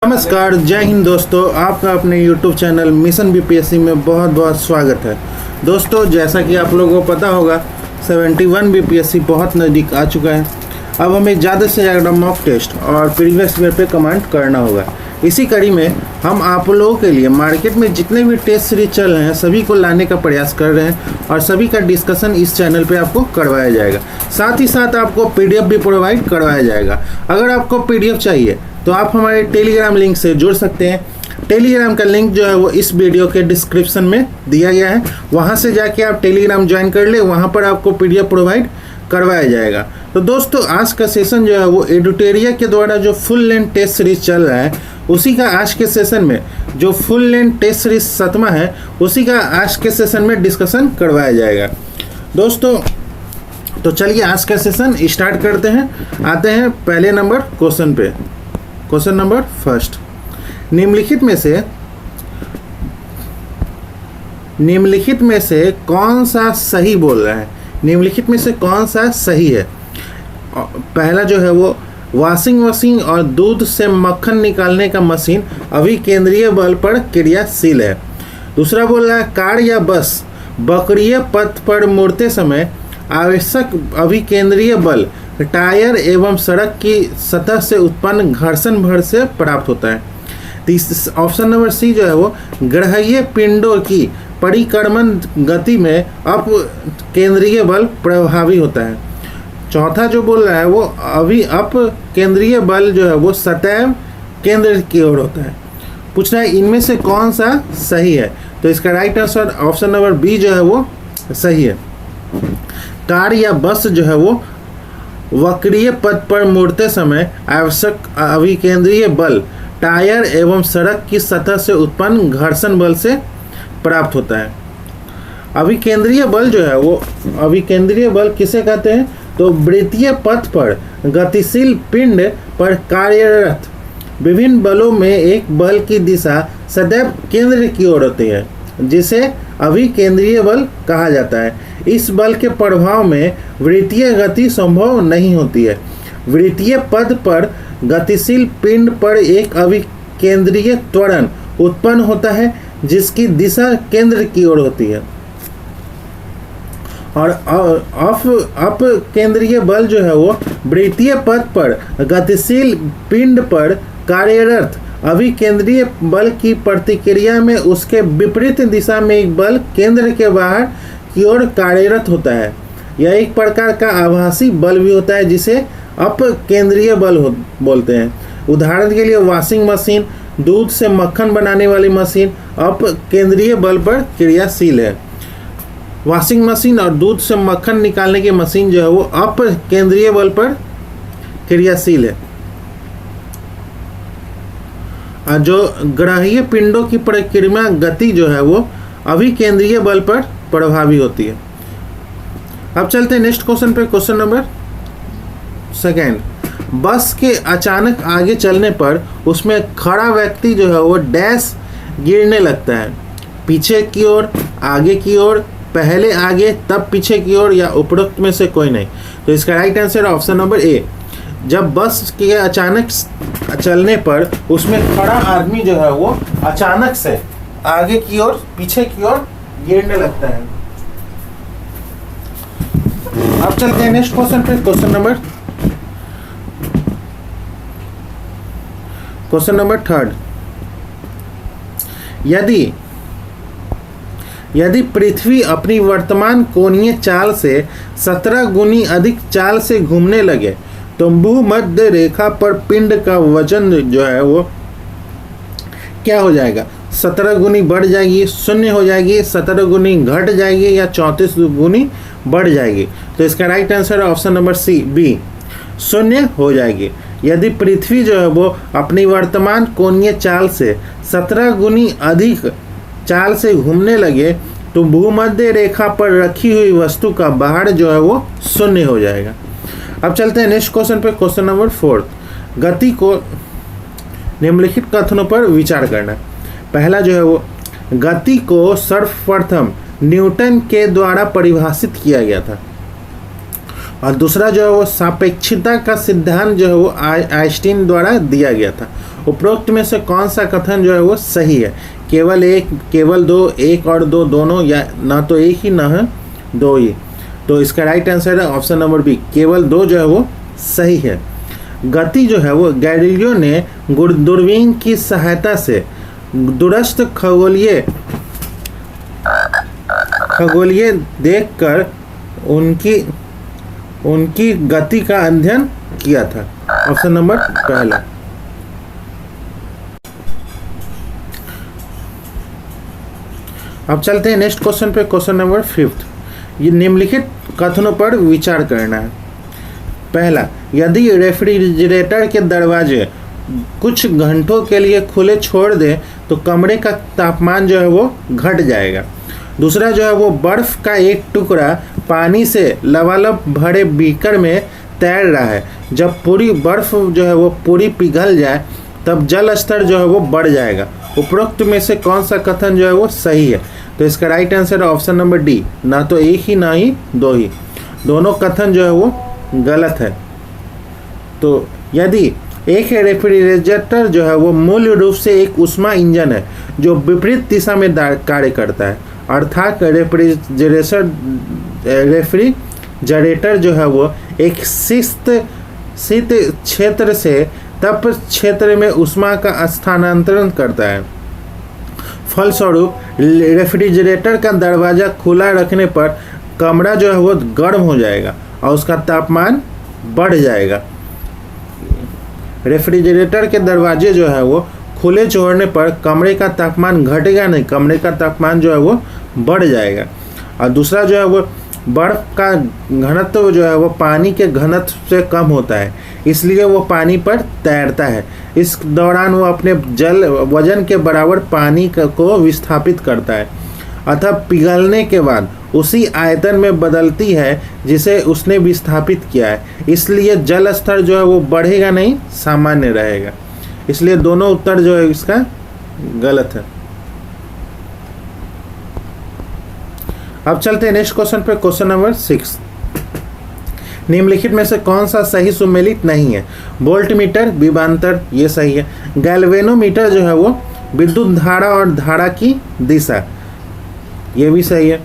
नमस्कार, जय हिंद दोस्तों। आपका अपने YouTube चैनल मिशन बीपीएससी में बहुत बहुत स्वागत है। दोस्तों, जैसा कि आप लोगों को पता होगा 71 बीपीएससी बहुत नज़दीक आ चुका है। अब हमें ज़्यादा से ज़्यादा मॉक टेस्ट और प्रीवियस ईयर पे कमेंट करना होगा। इसी कड़ी में हम आप लोगों के लिए मार्केट में जितने भी टेस्ट सीरीज चल रहे हैं सभी को लाने का प्रयास कर रहे हैं और सभी का डिस्कशन इस चैनल पे आपको करवाया जाएगा। साथ ही साथ आपको पीडीएफ भी प्रोवाइड करवाया जाएगा। अगर आपको पीडीएफ चाहिए तो आप हमारे टेलीग्राम लिंक से जुड़ सकते हैं। टेलीग्राम का लिंक जो है वो इस वीडियो के डिस्क्रिप्शन में दिया गया है। वहाँ से जाके आप टेलीग्राम ज्वाइन कर ले, वहाँ पर आपको पीडीएफ प्रोवाइड करवाया जाएगा। तो दोस्तों, आज का सेशन जो है वो एडुटेरिया के द्वारा जो फुल लेंथ टेस्ट सीरीज चल रहा है उसी का आज के सेशन में जो फुल लेंथ टेस्ट सीरीज 7वां है उसी का आज के सेशन में डिस्कशन करवाया जाएगा। दोस्तों, तो चलिए आज का सेशन स्टार्ट करते हैं। आते हैं पहले नंबर क्वेश्चन पे। क्वेश्चन नंबर फर्स्ट, निम्नलिखित में से कौन सा सही बोल रहा है? निम्नलिखित में से कौन सा सही है? पहला जो है वो वॉशिंग मशीन और दूध से मक्खन निकालने का मशीन अभिकेंद्रीय बल पर क्रियाशील है। दूसरा बोल रहा है कार या बस वक्रीय पथ पर मुड़ते समय आवश्यक अभिकेंद्रीय बल टायर एवं सड़क की सतह से उत्पन्न घर्षण बल से प्राप्त होता है। ऑप्शन नंबर सी जो है वो ग्रहीय पिंडों की परिक्रमण गति में अप केंद्रीय बल प्रभावी होता है। चौथा जो बोल रहा है वो अप केंद्रीय बल जो है वो सदैव केंद्र की ओर होता है। पूछ रहा है इनमें से कौन सा सही है? तो इसका right answer option number B जो है वो सही है। कार या बस जो है वो वक्रीय पथ पर मुड़ते समय आवश्यक अभिकेंद्रीय बल टायर एवं सड़क की सतह से उत्पन्न घर्षण बल से प्राप्त होता है। अभिकेंद्रीय बल जो है वो अभिकेंद्रीय बल किसे कहते हैं? तो वृत्तीय पथ पर गतिशील पिंड पर कार्यरत विभिन्न बलों में एक बल की दिशा सदैव केंद्र की ओर होती है जिसे अभिकेंद्रीय बल कहा जाता है। इस बल के प्रभाव में वृत्तीय गति संभव नहीं होती है। वृत्तीय पथ पर गतिशील पिंड पर एक अभिकेंद्रीय त्वरण उत्पन्न होता है जिसकी दिशा केंद्र की ओर होती है। और अप केंद्रीय बल जो है वो वृत्तीय पथ पर गतिशील पिंड पर कार्यरत अभिकेंद्रीय बल की प्रतिक्रिया में उसके विपरीत दिशा में एक बल केंद्र के बाहर की ओर कार्यरत होता है। यह एक प्रकार का आभासी बल भी होता है जिसे अप केंद्रीय बल बोलते हैं। उदाहरण के लिए वॉशिंग मशीन, दूध से मक्खन बनाने वाली मशीन अप केंद्रीय बल पर क्रियाशील है। वॉशिंग मशीन और दूध से मक्खन निकालने की मशीन जो है वो अप केंद्रीय बल पर क्रियाशील है। और जो ग्रहीय पिंडों की परिक्रमा गति जो है वो अभिकेंद्रीय बल पर प्रभावी होती है। अब चलते हैं नेक्स्ट क्वेश्चन पे। क्वेश्चन नंबर सेकेंड, बस के अचानक आगे चलने पर उसमें खड़ा व्यक्ति जो है वो डैश गिरने लगता है। पीछे की ओर, आगे की ओर, पहले आगे तब पीछे की ओर या उपरोक्त में से कोई नहीं। तो इसका राइट आंसर ऑप्शन नंबर ए। जब बस के अचानक चलने पर उसमें खड़ा आदमी जो है वो अचानक से आगे की ओर, पीछे की ओर गिरने लगता है। अब चलते हैं नेक्स्ट क्वेश्चन पे। क्वेश्चन नंबर थर्ड, यदि पृथ्वी अपनी वर्तमान कोणीय चाल से 17 गुनी अधिक चाल से घूमने लगे तो भूमध्य रेखा पर पिंड का वजन जो है वो क्या हो जाएगा? 17 गुनी बढ़ जाएगी, शून्य हो जाएगी, 17 गुनी घट जाएगी या 34 गुनी बढ़ जाएगी? तो इसका राइट आंसर है ऑप्शन नंबर सी, बी, शून्य हो जाएगी। यदि पृथ्वी जो है वो अपनी वर्तमान कोणीय चाल से 17 गुनी अधिक चाल से घूमने लगे तो भूमध्य रेखा पर रखी हुई वस्तु का भार जो है वो शून्य हो जाएगा। अब चलते हैं नेक्स्ट क्वेश्चन पे। क्वेश्चन नंबर फोर्थ, गति को निम्नलिखित कथनों पर विचार करना। पहला जो है वो गति को सर्वप्रथम न्यूटन के द्वारा परिभाषित किया गया था और दूसरा जो है वो सापेक्षता का सिद्धांत जो है वो आइंस्टीन द्वारा दिया गया था। उपरोक्त में से कौन सा कथन जो है वो सही है? केवल एक, केवल दो, एक और दो दोनों, या ना तो एक ही ना है दो ही। तो इसका राइट आंसर है ऑप्शन नंबर बी, केवल दो जो है वो सही है। गति जो है वो गैलीलियो ने दूरबीन की सहायता से दूरस्थ खगोलीय देखकर उनकी गति का अध्ययन किया था। ऑप्शन नंबर पहला। अब चलते हैं नेक्स्ट क्वेश्चन पे, क्वेश्चन नंबर 5। ये निम्नलिखित कथनों पर विचार करना है। पहला, यदि रेफ्रिजरेटर के दरवाजे कुछ घंटों के लिए खुले छोड़ दें तो कमरे का तापमान जो है वो घट जाएगा। दूसरा जो है वो बर्फ़ का एक टुकड़ा पानी से लबालब भरे बीकर में तैर रहा है, जब पूरी बर्फ़ जो है वो पूरी पिघल जाए तब जल स्तर जो है वो बढ़ जाएगा। उपरोक्त में से कौन सा कथन जो है वो सही है? तो इसका राइट आंसर है ऑप्शन नंबर डी, ना तो एक ही ना ही दो ही। दोनों कथन जो है वो गलत है। तो यदि एक रेफ्रिजरेटर जो है वो मूल रूप से एक ऊष्मा इंजन है जो विपरीत दिशा में कार्य करता है, अर्थात रेफ्रिजरेटर जो है वो एक शीत क्षेत्र से तप क्षेत्र में ऊष्मा का स्थानांतरण करता है। फलस्वरूप रेफ्रिजरेटर का दरवाज़ा खुला रखने पर कमरा जो है वो गर्म हो जाएगा और उसका तापमान बढ़ जाएगा। रेफ्रिजरेटर के दरवाजे जो है वो खुले छोड़ने पर कमरे का तापमान घटेगा नहीं, कमरे का तापमान जो है वो बढ़ जाएगा। और दूसरा जो है वो बर्फ़ का घनत्व जो है वो पानी के घनत्व से कम होता है, इसलिए वो पानी पर तैरता है। इस दौरान वो अपने वजन के बराबर पानी को विस्थापित करता है, अतः पिघलने के बाद उसी आयतन में बदलती है जिसे उसने विस्थापित किया है, इसलिए जल स्तर जो है वो बढ़ेगा नहीं, सामान्य रहेगा। इसलिए दोनों उत्तर जो है इसका गलत है। अब चलते हैं नेक्स्ट क्वेश्चन पे, क्वेश्चन नंबर 6। निम्नलिखित में से कौन सा सही सुमेलित नहीं है? वोल्ट मीटर, विभवांतर, ये सही है। गैल्वेनोमीटर जो है वो विद्युत धारा और धारा की दिशा, ये भी सही है।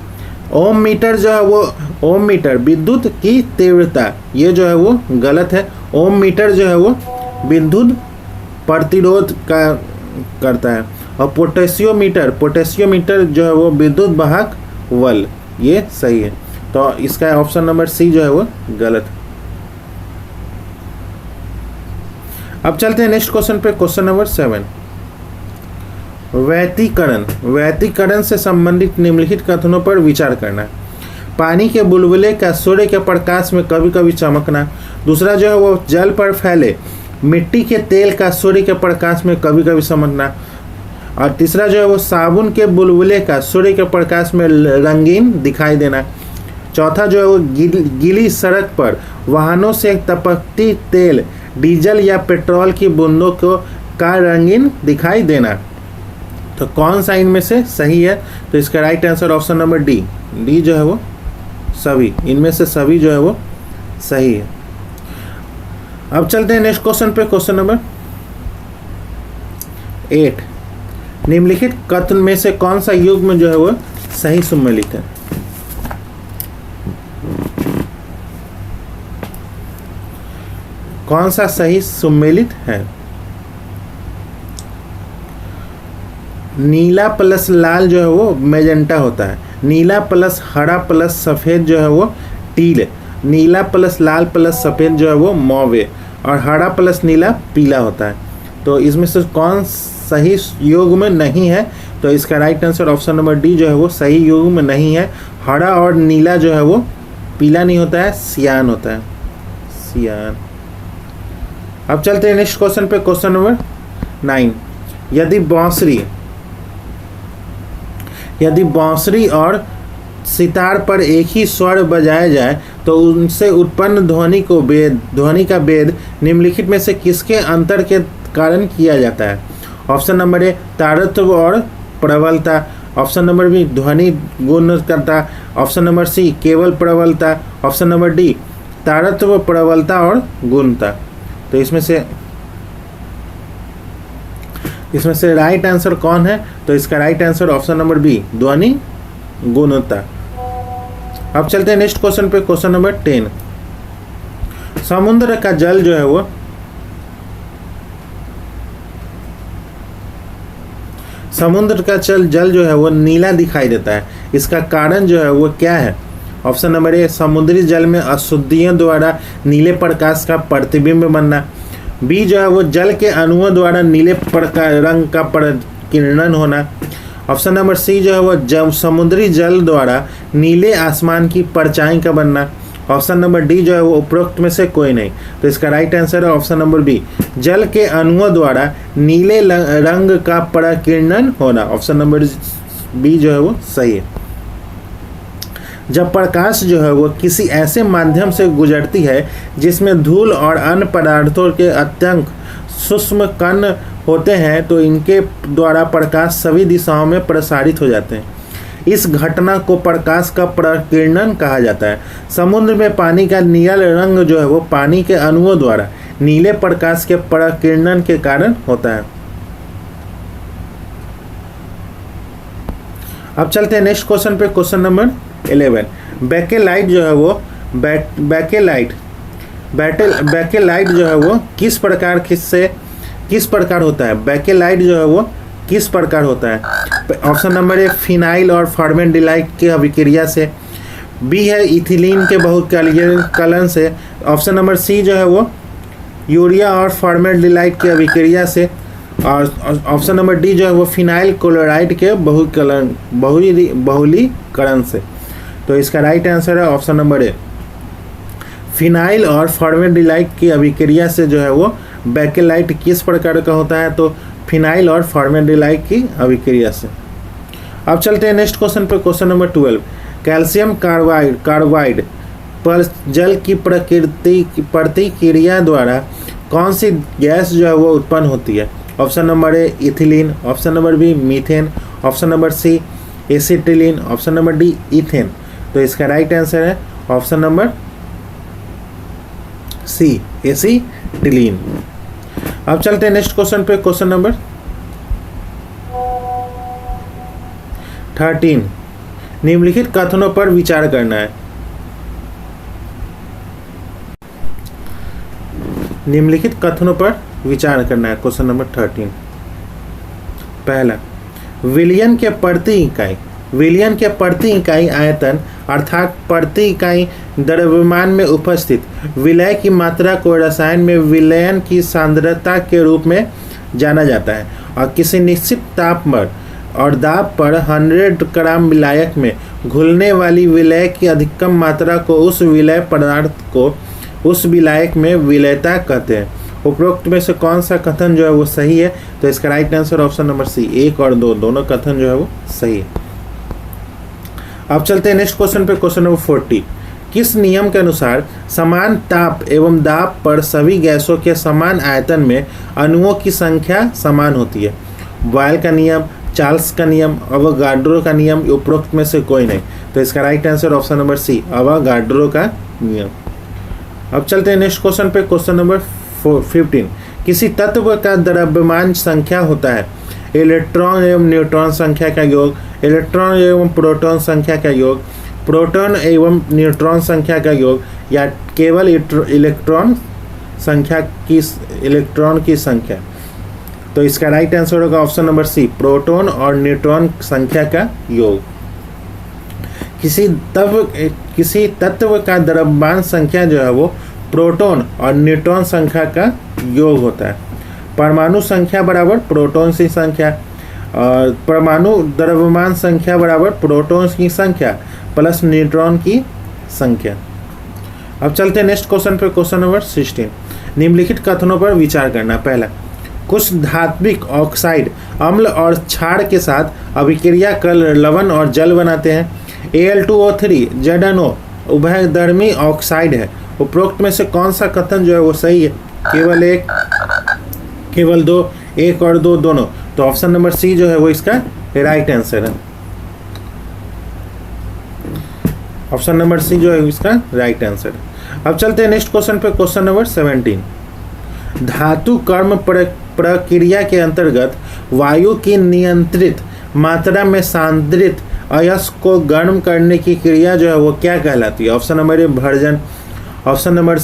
ओम मीटर जो है वो ओम मीटर विद्युत की तीव्रता, ये जो है वो गलत है। ओम मीटर जो है वो विद्युत प्रतिरोध का करता है। और पोटेशियोमीटर जो है वो विद्युत वाहक बल, ये सही है। तो इसका ऑप्शन नंबर सी जो है वो गलत। अब चलते हैं नेक्स्ट क्वेश्चन पे, क्वेश्चन नंबर 7। व्यतिकरण से संबंधित निम्नलिखित कथनों पर विचार करना। पानी के बुलबुले का सूर्य के प्रकाश में कभी कभी चमकना। दूसरा जो है वो जल पर फैले मिट्टी के तेल का सूर्य के प्रकाश में कभी कभी चमकना। और तीसरा जो है वो साबुन के बुलबुले का सूर्य के प्रकाश में रंगीन दिखाई देना। चौथा जो है वो गीली सड़क पर वाहनों से टपकती तेल, डीजल या पेट्रोल की बूंदों का रंगीन दिखाई देना। तो कौन सा इनमें से सही है? तो इसका right answer option number D जो है वो सभी, इनमें से सभी जो है वो सही है। अब चलते हैं नेक्स्ट क्वेश्चन पे, क्वेश्चन नंबर 8। निम्नलिखित कथन में से कौन सा युग्म जो है वो सही सुमेलित है? कौन सा सही सुमेलित है? नीला प्लस लाल जो है वो मैजेंटा होता है। नीला प्लस हरा प्लस सफ़ेद जो है वो टील। नीला प्लस लाल प्लस सफ़ेद जो है वो मौवे। और हरा प्लस नीला पीला होता है। तो इसमें से कौन सही योग में नहीं है? तो इसका right answer option number D जो है वो सही योग में नहीं है। हरा और नीला जो है वो पीला नहीं होता है, सियान होता है, सियान। अब चलते हैं नेक्स्ट क्वेश्चन पे, क्वेश्चन नंबर 9। यदि बांसुरी और सितार पर एक ही स्वर बजाया जाए तो उनसे उत्पन्न ध्वनि का भेद निम्नलिखित में से किसके अंतर के कारण किया जाता है? ऑप्शन नंबर ए तारतम्य और प्रबलता। ऑप्शन नंबर बी ध्वनि गुणवत्ता। ऑप्शन नंबर सी केवल प्रबलता। ऑप्शन नंबर डी तारतम्य, प्रबलता और गुणता। तो इसमें से इसमें से राइट आंसर कौन है? तो इसका right answer option number B, ध्वनि गुणवत्ता। अब चलते हैं नेक्स्ट क्वेश्चन पे, क्वेश्चन नंबर 10। समुद्र का जल जो है वो समुद्र का जल जो है वो नीला दिखाई देता है, इसका कारण जो है वो क्या है? ऑप्शन नंबर ए, समुद्री जल में अशुद्धियों द्वारा नीले प्रकाश का प्रतिबिंब बनना। बी जो है वो जल के अणुओं द्वारा नीले रंग का किरणन होना। ऑप्शन नंबर सी जो है वो समुद्री जल द्वारा नीले आसमान की परछाई का बनना। ऑप्शन नंबर डी जो है वो उपरोक्त में से कोई नहीं। तो इसका राइट आंसर है ऑप्शन नंबर बी, जल के अणुओं द्वारा नीले रंग का प्रकीर्णन होना। ऑप्शन नंबर बी जो है वो सही है। जब प्रकाश जो है वो किसी ऐसे माध्यम से गुजरती है जिसमें धूल और अन्य पदार्थों के अत्यंत सूक्ष्म कण होते हैं तो इनके द्वारा प्रकाश सभी दिशाओं में प्रसारित हो जाते हैं। इस घटना को प्रकाश का प्रकीर्णन कहा जाता है। समुद्र में पानी का नीला रंग जो है वो पानी के अणुओं द्वारा नीले प्रकाश के प्रकीर्णन के कारण होता है। अब चलते हैं नेक्स्ट क्वेश्चन पे, क्वेश्चन नंबर 11। बैकेलाइट जो है वो बैकेलाइट जो है वो किस प्रकार होता है? बैकेलाइट जो है वो किस प्रकार होता है? ऑप्शन नंबर ए, फिनाइल और फॉर्मेल्डिहाइड की अभिक्रिया से। बी है इथिलीन के बहुकलन से। ऑप्शन नंबर सी जो है वो यूरिया और फॉर्मेल्डिहाइड की अभिक्रिया से। और ऑप्शन नंबर डी जो है वो फिनाइल क्लोराइड के बहुलीकरण से। तो इसका राइट आंसर है ऑप्शन नंबर ए, फिनाइल और फॉर्मेल्डिहाइड की अभिक्रिया से जो है वो बैकेलाइट किस प्रकार का होता है? तो फिनाइल और फॉर्मेल्डिहाइड की अभिक्रिया से। अब चलते हैं नेक्स्ट क्वेश्चन पे, क्वेश्चन नंबर 12। कैल्शियम कार्बाइड पर जल की प्रतिक्रिया द्वारा कौन सी गैस जो है वो उत्पन्न होती है? Option number A, ethylene. Option number B, methane. Option number C, acetylene. Option number D, ethane. तो इसका राइट आंसर है ऑप्शन नंबर सी, एसिटिलीन। अब चलते हैं नेक्स्ट क्वेश्चन पे, क्वेश्चन नंबर 13। निम्नलिखित कथनों पर विचार करना है। निम्नलिखित कथनों पर विचार करना है, क्वेश्चन नंबर 13। पहला, विलयन के प्रति इकाई आयतन अर्थात प्रति इकाई द्रव्यमान में उपस्थित विलय की मात्रा को रसायन में विलयन की सांद्रता के रूप में जाना जाता है और किसी निश्चित तापमान और दाब पर 100 ग्राम विलायक में घुलने वाली विलय की अधिकतम मात्रा को उस विलय पदार्थ को उस विलायक में विलयता कहते हैं। उपरोक्त में से कौन सा कथन जो है वो सही है? तो इसका right answer option number C, 1 और 2 दोनों कथन जो है वो सही है। अब चलते हैं नेक्स्ट क्वेश्चन पे, क्वेश्चन नंबर 40। किस नियम के अनुसार समान ताप एवं दाब पर सभी गैसों के समान आयतन में अणुओं की संख्या समान होती है? बॉयल का नियम, चार्ल्स का नियम, अवोगाड्रो का नियम, उपरोक्त में से कोई नहीं। तो इसका right answer option number C, Avogadro का नियम। अब चलते हैं नेक्स्ट क्वेश्चन पे, क्वेश्चन नंबर 15। किसी तत्व का द्रव्यमान संख्या होता है इलेक्ट्रॉन एवं न्यूट्रॉन संख्या का योग, इलेक्ट्रॉन एवं प्रोटॉन संख्या का योग, प्रोटॉन एवं न्यूट्रॉन संख्या का योग, या केवल इलेक्ट्रॉन की संख्या। तो इसका राइट आंसर होगा ऑप्शन नंबर सी, प्रोटॉन और न्यूट्रॉन संख्या का योग। किसी तत्व का द्रव्यमान संख्या जो है वो प्रोटॉन और न्यूट्रॉन संख्या का योग होता है। परमाणु संख्या बराबर प्रोटॉन की संख्या और परमाणु द्रव्यमान संख्या बराबर प्रोटॉन की संख्या प्लस न्यूट्रॉन की संख्या। अब चलते हैं नेक्स्ट क्वेश्चन पे, क्वेश्चन नंबर 16। निम्नलिखित कथनों पर विचार करना। पहला, कुछ धात्विक ऑक्साइड अम्ल और क्षार के साथ अभिक्रिया कर लवण और जल बनाते हैं। Al2O3 ZnO उभयधर्मी ऑक्साइड है। उपरोक्त में से कौन सा कथन जो है वो सही है? केवल एक, केवल दो, 1 और 2 दोनों। तो ऑप्शन नंबर सी जो है वो इसका राइट आंसर है। ऑप्शन नंबर सी जो है इसका राइट आंसर है। अब चलते हैं नेक्स्ट क्वेश्चन पे, क्वेश्चन नंबर 17। धातु कर्म प्रक्रिया के अंतर्गत वायु की नियंत्रित मात्रा में सांद्रित अयस्क को गर्म करने की क्रिया जो है वो क्या कहलाती है? ऑप्शन नंबर ए भर्जन, ऑप्शन नंबर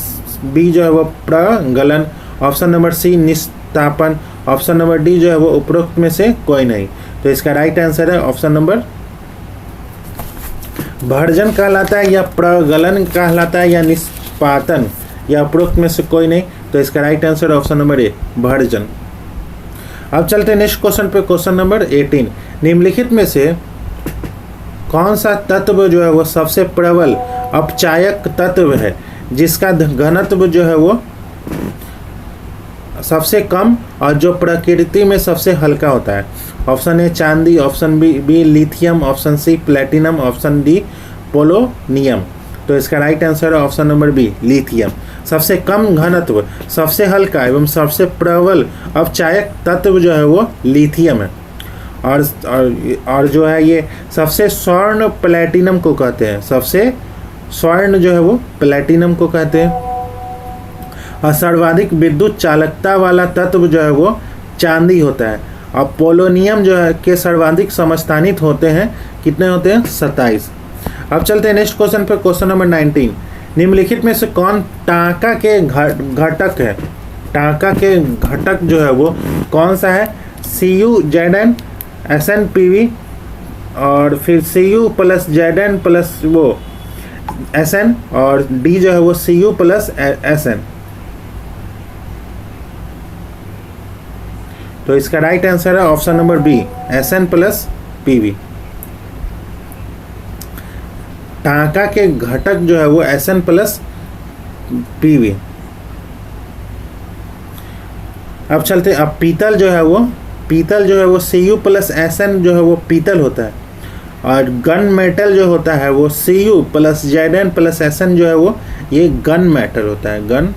बी जो है वो प्रगलन, ऑप्शन नंबर सी निस्तापन, ऑप्शन नंबर डी जो है वो उपरोक्त में से कोई नहीं। तो इसका राइट आंसर है ऑप्शन नंबर भर्जन कहलाता है, या प्रगलन कहलाता है, या निष्पातन, या उपरोक्त में से कोई नहीं। तो इसका right answer option number A version. अब चलते हैं नेक्स्ट क्वेश्चन पे, क्वेश्चन नंबर 18। निम्नलिखित में से कौन सा तत्व जो है वो सबसे प्रबल अपचायक तत्व है जिसका घनत्व जो है वो सबसे कम और जो प्रकृति में सबसे हल्का होता है? ऑप्शन ए चांदी, option B lithium, option C platinum, option D polonium. तो इसका राइट आंसर है ऑप्शन नंबर बी लिथियम। सबसे कम घनत्व, सबसे हल्का एवं सबसे प्रबल अपचायक तत्व जो है वो लिथियम है। और जो है ये सबसे स्वर्ण प्लेटिनम को कहते हैं, सबसे स्वर्ण जो है वो प्लेटिनम को कहते हैं। और सर्वाधिक विद्युत चालकता वाला तत्व जो है वो चांदी होता है। और पोलोनियम जो है के सर्वाधिक समस्थानित होते हैं, कितने होते हैं? 27। अब चलते हैं नेक्स्ट क्वेश्चन पे, क्वेश्चन नंबर 19। निम्नलिखित में से कौन टांका के घटक है? टांका के घटक जो है वो कौन सा है? Cu Zn Sn Pv, और फिर Cu प्लस Zn प्लस वो Sn, और D जो है वो Cu प्लस Sn। तो इसका राइट आंसर है option number B Sn plus Pv। टांका के घटक जो है वो Sn प्लस Pv। अब चलते, अब पीतल जो है वो Cu प्लस Sn जो है वो पीतल होता है। और गन मेटल जो होता है वो Cu plus Zn plus Sn जो है वो ये गन मेटल होता है, गन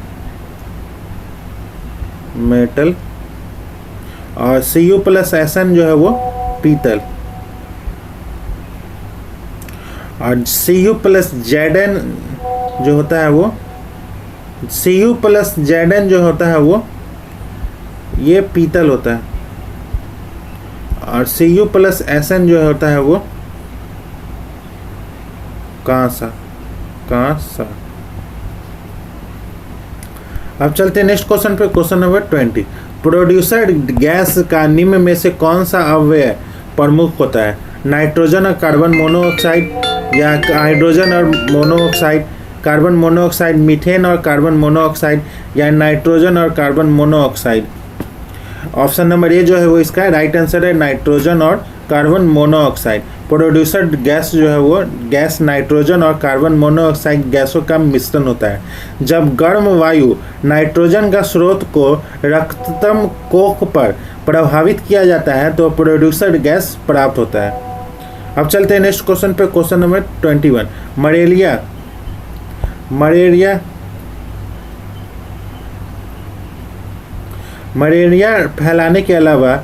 मेटल। और Cu प्लस Sn जो है वो पीतल। और Cu प्लस Zn जो होता है वो Cu प्लस Zn जो होता है वो ये पीतल होता है। और Cu प्लस Sn जो होता है वो कांसा। अब चलते हैं नेक्स्ट क्वेश्चन पे, क्वेश्चन नंबर 20। प्रोड्यूसर गैस का निम्न में से कौन सा अवयव प्रमुख होता है? नाइट्रोजन और कार्बन मोनोऑक्साइड, या हाइड्रोजन और मोनोऑक्साइड, कार्बन मोनोऑक्साइड, मीथेन और कार्बन मोनोऑक्साइड, या नाइट्रोजन और कार्बन मोनोऑक्साइड? ऑप्शन नंबर ए जो है वो इसका राइट आंसर है नाइट्रोजन और कार्बन मोनोऑक्साइड। प्रोड्यूसर गैस जो है वो गैस नाइट्रोजन और कार्बन मोनोऑक्साइड गैसों का मिश्रण होता है। जब गर्म वायु नाइट्रोजन का स्रोत को रक्ततम कोख पर प्रभावित किया जाता है तो प्रोड्यूसर गैस प्राप्त होता है। अब चलते हैं नेक्स्ट क्वेश्चन पे, क्वेश्चन नंबर 21। मलेरिया फैलाने के अलावा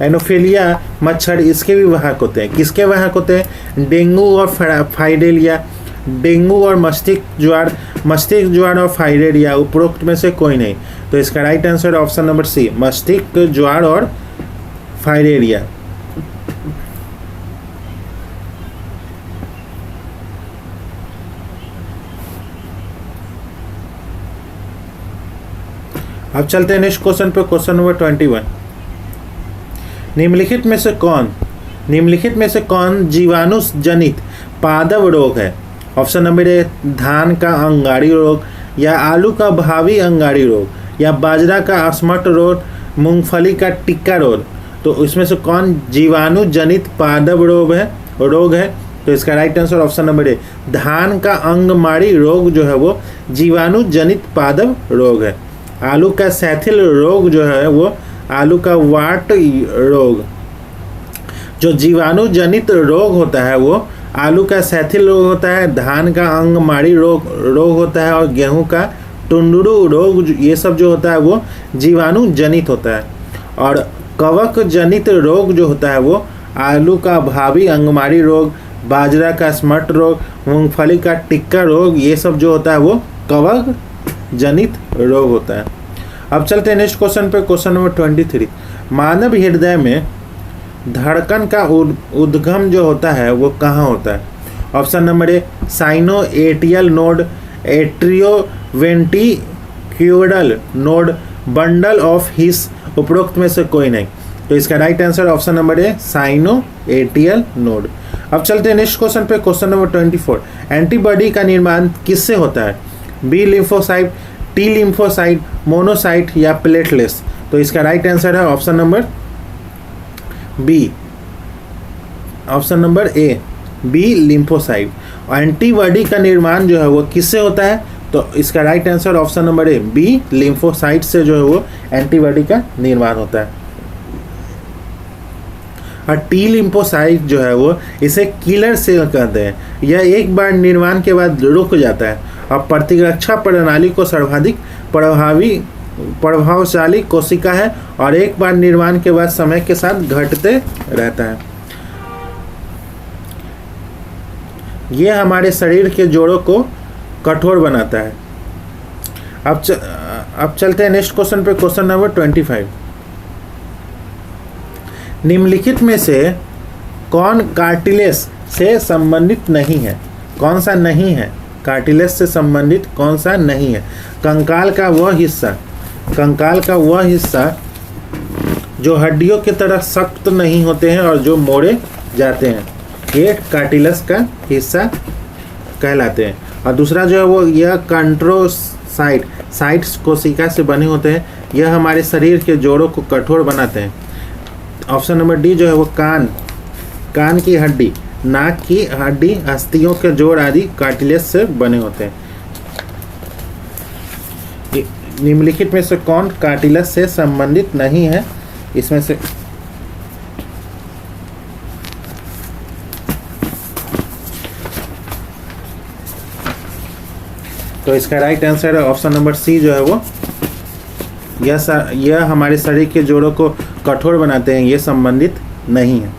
एनोफिलिया मच्छर इसके भी वाहक होते हैं। किसके वाहक होते हैं? डेंगू और फाइलेरिया। डेंगू और मस्तिष्क ज्वार और फाइलेरिया, उपरोक्त में से कोई नहीं। तो इसका right answer option number C मस्तिष्क ज्वार और फाइलेरिया। अब चलते हैं नेक्स्ट क्वेश्चन पे, क्वेश्चन नंबर 21। निम्नलिखित में से कौन जीवाणु जनित पादप रोग है? ऑप्शन नंबर ए धान का अंगाड़ी रोग, या आलू का भावी अंगाड़ी रोग, या बाजरा का अस्मट रोग, मूंगफली का टिक्का रोग। तो इसमें से कौन जीवाणु जनित पादप रोग है? तो इसका राइट आंसर ऑप्शन नंबर ए धान का अंगमाड़ी रोग जो है वो जीवाणु जनित पादप रोग है। आलू का सैथिल रोग जो है वो आलू का वाट रोग, जो जीवाणु जनित रोग होता है वो आलू का सैथिल रोग होता है, धान का अंगमाड़ी रोग होता है, और गेहूं का टुंडरू रोग, ये सब जो होता है वो जीवाणु जनित होता है। और कवक जनित रोग जो होता है वो आलू का भावी अंगमाड़ी रोग, बाजरा का स्मट रोग, मूंगफली का टिक्का रोग, ये सब जो होता है वो कवक जनित रोग होता है। अब चलते हैं नेक्स्ट क्वेश्चन पे, क्वेश्चन नंबर 23। मानव हृदय में धड़कन का उद्गम जो होता है वो कहाँ होता है? Option number A sino atrial node, atrio ventricular node, bundle of His, उपरोक्त में से कोई नहीं। तो इसका right answer option number A sino atrial node. अब चलते हैं नेक्स्ट क्वेश्चन पे, क्वेश्चन नंबर 24। एंटीबॉडी का निर्माण किससे होता है? B lymphocyte, T lymphocyte, monocyte या प्लेटलेट्स? तो इसका राइट आंसर है option number B, option number A B lymphocyte. Antibody का निर्माण जो है वो किससे होता है? तो इसका right answer option number A B lymphocyte से जो है वो एंटीबॉडी का निर्माण होता है। और टी लिम्फोसाइट जो है वो इसे किलर सेल कहते हैं। यह एक बार निर्माण के बाद रुक जाता है और प्रतिरक्षा प्रणाली को सर्वाधिक प्रभावशाली कोशिका है और एक बार निर्माण के बाद समय के साथ घटते रहता है। यह हमारे शरीर के जोड़ों को कठोर बनाता है। अब चलते हैं नेक्स्ट क्वेश्चन पे, क्वेश्चन नंबर 25। निम्नलिखित में से कौन कार्टिलेज से संबंधित नहीं है? कौन सा नहीं है? कार्टिलेज से संबंधित कौन सा नहीं है? कंकाल का वह हिस्सा जो हड्डियों की तरह सख्त नहीं होते हैं और जो मोड़े जाते हैं, ये कार्टिलेज का हिस्सा कहलाते हैं। और दूसरा जो है वो यह कंट्रोसाइट्स कोशिका से बने होते हैं। यह हमारे शरीर के जोड़ों को कठोर बनाते हैं। ऑप्शन नंबर डी जो है वो कान की हड्डी, नाक की हड्डी, अस्थियों के जोड़ आदि कार्टिलेज से बने होते हैं। निम्नलिखित में से कौन कार्टिलेज से संबंधित नहीं है? इसमें से तो इसका राइट आंसर है ऑप्शन नंबर सी जो है वो यह हमारे शरीर के जोड़ों को कठोर बनाते हैं, ये संबंधित नहीं है।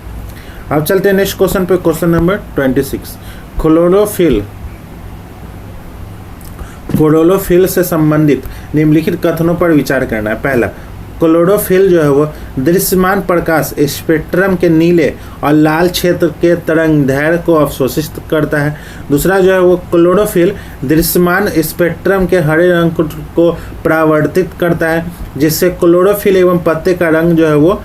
अब चलते हैं नेक्स्ट क्वेश्चन पे, क्वेश्चन नंबर 26। क्लोरोफिल से संबंधित निम्नलिखित कथनों पर विचार करना है। पहला, क्लोरोफिल जो है वो दृश्यमान प्रकाश स्पेक्ट्रम के नीले और लाल क्षेत्र के तरंगदैर्घ्य को अवशोषित करता है। दूसरा जो है वो क्लोरोफिल दृश्यमान स्पेक्ट्रम के हरे रंग को परावर्तित करता है, जिससे क्लोरोफिल एवं पत्ते का रंग जो है वो